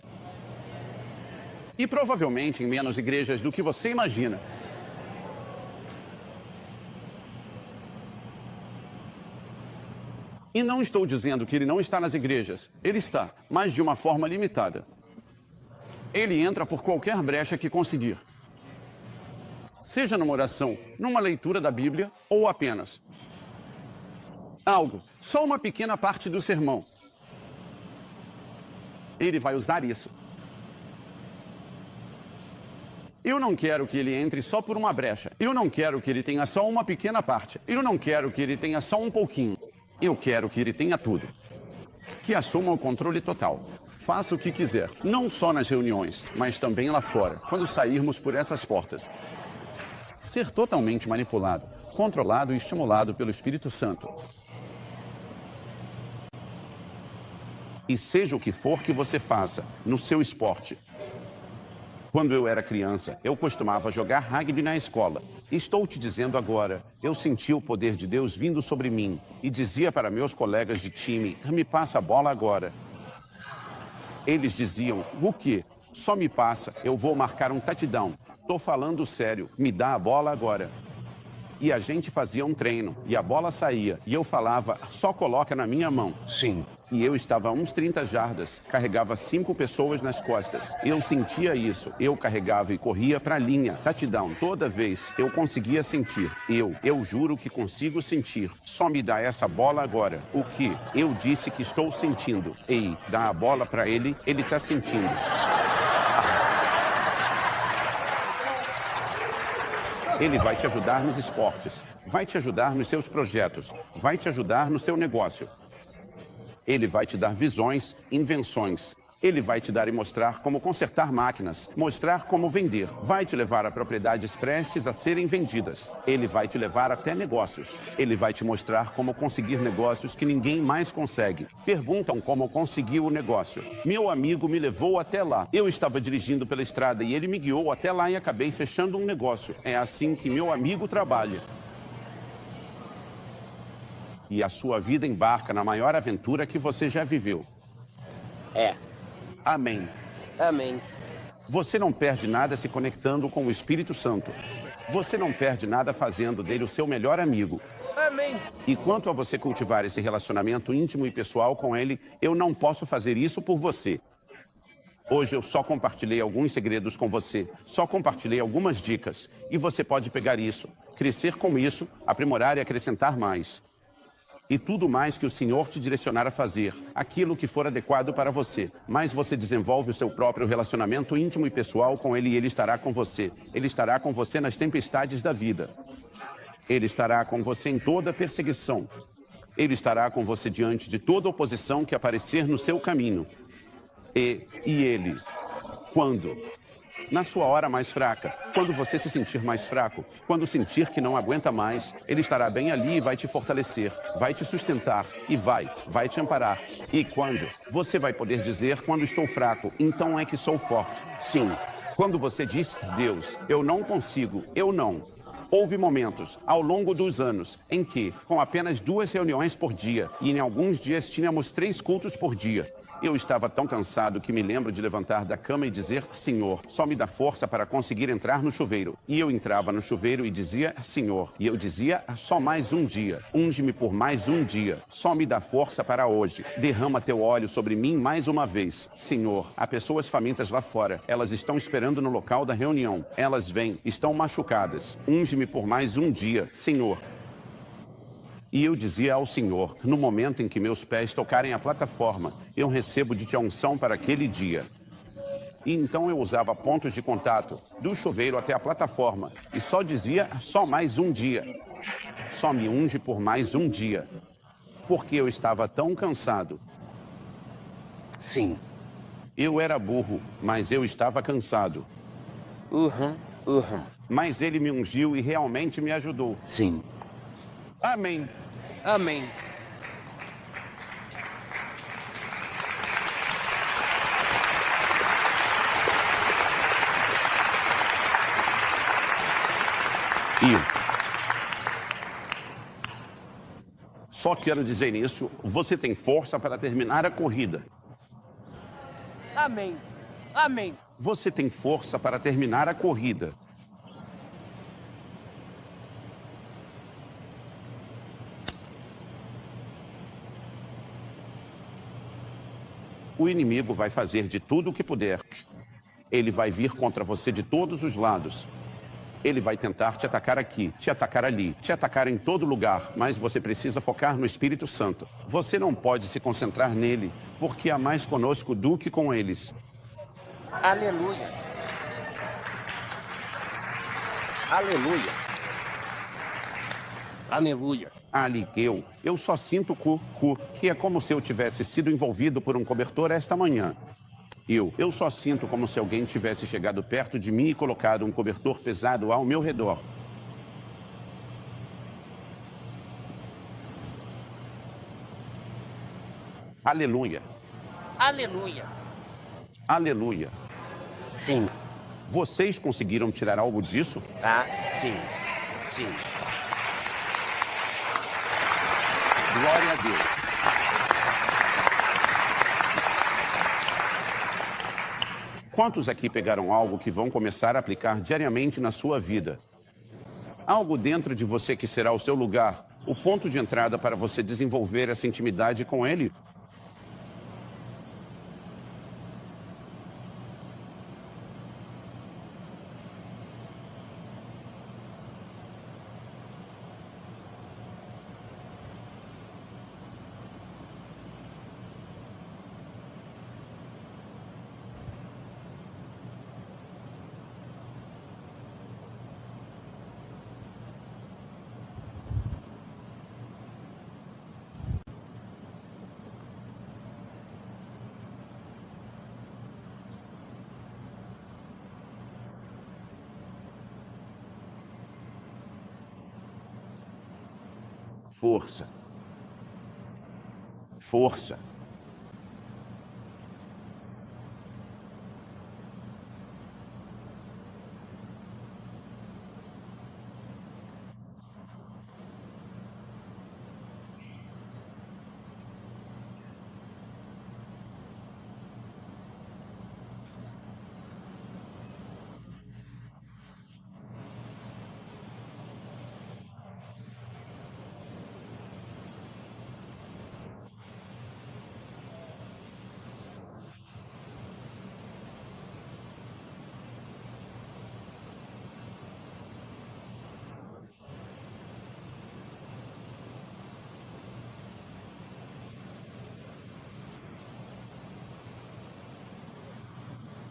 E provavelmente em menos igrejas do que você imagina. E não estou dizendo que ele não está nas igrejas. Ele está, mas de uma forma limitada. Ele entra por qualquer brecha que conseguir. Seja numa oração, numa leitura da Bíblia ou apenas algo, só uma pequena parte do sermão. Ele vai usar isso. Eu não quero que ele entre só por uma brecha. Eu não quero que ele tenha só uma pequena parte. Eu não quero que ele tenha só um pouquinho. Eu quero que ele tenha tudo. Que assuma o controle total. Faça o que quiser, não só nas reuniões, mas também lá fora, quando sairmos por essas portas. Ser totalmente manipulado, controlado e estimulado pelo Espírito Santo. E seja o que for que você faça no seu esporte. Quando eu era criança, eu costumava jogar rugby na escola. Estou te dizendo agora, eu senti o poder de Deus vindo sobre mim e dizia para meus colegas de time, me passa a bola agora. Eles diziam, o quê? Só me passa, eu vou marcar um touchdown. Tô falando sério, me dá a bola agora. E a gente fazia um treino, e a bola saía, e eu falava, só coloca na minha mão. Sim. E eu estava a uns 30 jardas, carregava 5 pessoas nas costas. Eu sentia isso, eu carregava e corria para a linha, touchdown, toda vez eu conseguia sentir. Eu juro que consigo sentir. Só me dá essa bola agora. O que? Eu disse que estou sentindo. Ei, dá a bola para ele está sentindo. Ele vai te ajudar nos esportes, vai te ajudar nos seus projetos, vai te ajudar no seu negócio. Ele vai te dar visões, invenções. Ele vai te dar e mostrar como consertar máquinas, mostrar como vender. Vai te levar a propriedades prestes a serem vendidas. Ele vai te levar até negócios. Ele vai te mostrar como conseguir negócios que ninguém mais consegue. Perguntam como conseguiu o negócio. Meu amigo me levou até lá. Eu estava dirigindo pela estrada e ele me guiou até lá e acabei fechando um negócio. É assim que meu amigo trabalha. E a sua vida embarca na maior aventura que você já viveu. É. Amém. Amém. Você não perde nada se conectando com o Espírito Santo. Você não perde nada fazendo dele o seu melhor amigo. Amém. E quanto a você cultivar esse relacionamento íntimo e pessoal com ele, eu não posso fazer isso por você. Hoje eu só compartilhei alguns segredos com você, só compartilhei algumas dicas. E você pode pegar isso, crescer com isso, aprimorar e acrescentar mais. E tudo mais que o Senhor te direcionar a fazer, aquilo que for adequado para você. Mas você desenvolve o seu próprio relacionamento íntimo e pessoal com Ele e Ele estará com você. Ele estará com você nas tempestades da vida. Ele estará com você em toda perseguição. Ele estará com você diante de toda oposição que aparecer no seu caminho. E Ele, quando? Na sua hora mais fraca, quando você se sentir mais fraco, quando sentir que não aguenta mais, Ele estará bem ali e vai te fortalecer, vai te sustentar e vai te amparar. E quando? Você vai poder dizer, quando estou fraco, então é que sou forte. Sim, quando você diz, Deus, eu não consigo, eu não. Houve momentos, ao longo dos anos, em que, com apenas 2 reuniões por dia, e em alguns dias tínhamos 3 cultos por dia, eu estava tão cansado que me lembro de levantar da cama e dizer, Senhor, só me dá força para conseguir entrar no chuveiro. E eu entrava no chuveiro e dizia, Senhor. E eu dizia, só mais um dia. Unge-me por mais um dia. Só me dá força para hoje. Derrama teu óleo sobre mim mais uma vez. Senhor, há pessoas famintas lá fora. Elas estão esperando no local da reunião. Elas vêm, estão machucadas. Unge-me por mais um dia. Senhor. E eu dizia ao Senhor, no momento em que meus pés tocarem a plataforma, eu recebo de ti a unção para aquele dia. E então eu usava pontos de contato, do chuveiro até a plataforma, e só dizia, só mais um dia. Só me unge por mais um dia. Porque eu estava tão cansado. Sim. Eu era burro, mas eu estava cansado. Mas ele me ungiu e realmente me ajudou. Sim. Amém. Amém. Só quero dizer isso, você tem força para terminar a corrida. Amém. Amém. Você tem força para terminar a corrida. O inimigo vai fazer de tudo o que puder. Ele vai vir contra você de todos os lados. Ele vai tentar te atacar aqui, te atacar ali, te atacar em todo lugar, mas você precisa focar no Espírito Santo. Você não pode se concentrar nele, porque há mais conosco do que com eles. Aleluia. Aleluia. Aleluia. Aliqueu, eu só sinto cu, que é como se eu tivesse sido envolvido por um cobertor esta manhã. Eu só sinto como se alguém tivesse chegado perto de mim e colocado um cobertor pesado ao meu redor. Aleluia. Aleluia. Aleluia. Sim. Vocês conseguiram tirar algo disso? Ah, sim. Sim. Glória a Deus. Quantos aqui pegaram algo que vão começar a aplicar diariamente na sua vida? Algo dentro de você que será o seu lugar, o ponto de entrada para você desenvolver essa intimidade com Ele? Força. Força.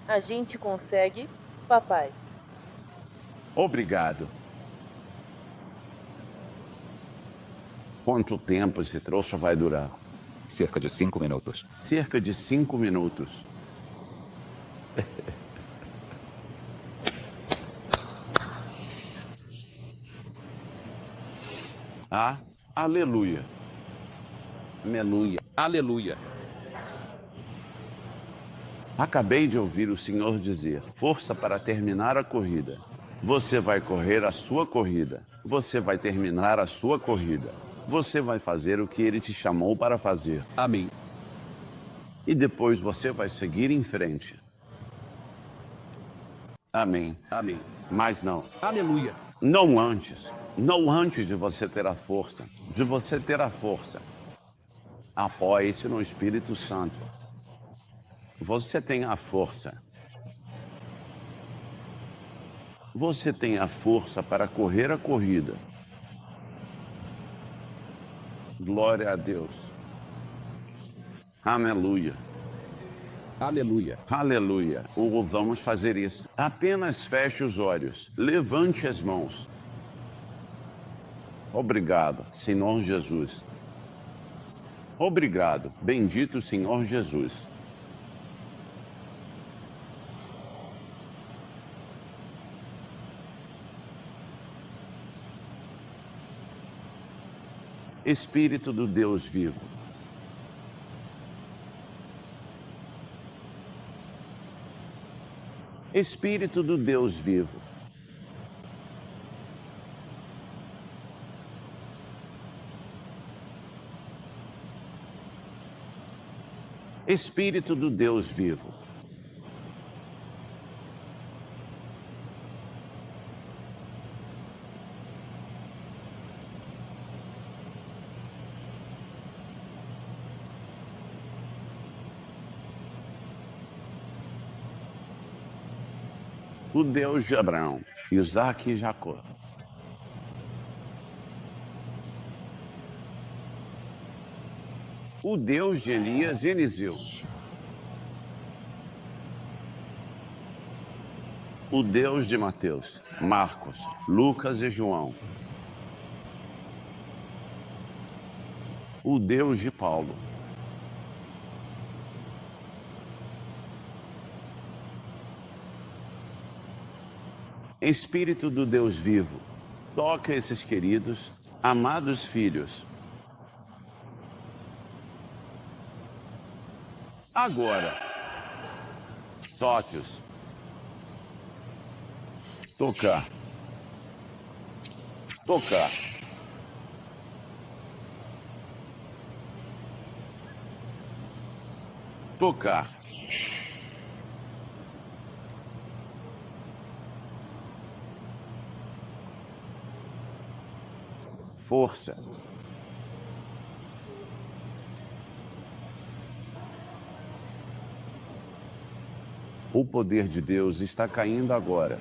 A gente consegue, papai. Obrigado. Quanto tempo esse troço vai durar? Cerca de 5 minutos. Cerca de 5 minutos. Ah, aleluia. Aleluia. Aleluia. Acabei de ouvir o Senhor dizer: força para terminar a corrida. Você vai correr a sua corrida. Você vai terminar a sua corrida. Você vai fazer o que Ele te chamou para fazer. Amém. E depois você vai seguir em frente. Amém. Amém. Mas não. Aleluia. Não antes. Não antes de você ter a força. De você ter a força. Apoie-se no Espírito Santo. Você tem a força. Você tem a força para correr a corrida. Glória a Deus. Aleluia. Aleluia. Aleluia. Ou vamos fazer isso. Apenas feche os olhos. Levante as mãos. Obrigado, Senhor Jesus. Obrigado, bendito Senhor Jesus. Espírito do Deus vivo. Espírito do Deus vivo. Espírito do Deus vivo. O Deus de Abraão, Isaque e Jacó. O Deus de Elias e Eliseu. O Deus de Mateus, Marcos, Lucas e João. o Deus de Paulo. Espírito do Deus vivo, toca esses queridos, amados filhos. Agora, toque-os. Tocar. Tocar. Tocar. Força. O poder de Deus está caindo agora.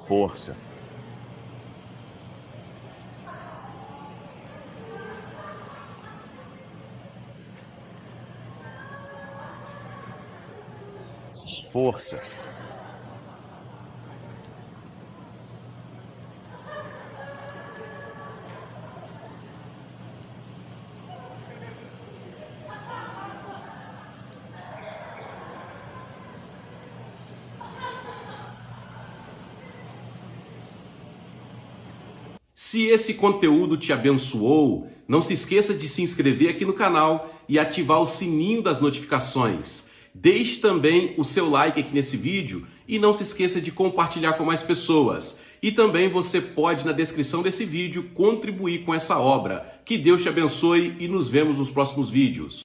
Força. Força. Se esse conteúdo te abençoou, não se esqueça de se inscrever aqui no canal e ativar o sininho das notificações. Deixe também o seu like aqui nesse vídeo e não se esqueça de compartilhar com mais pessoas. E também você pode, na descrição desse vídeo, contribuir com essa obra. Que Deus te abençoe e nos vemos nos próximos vídeos.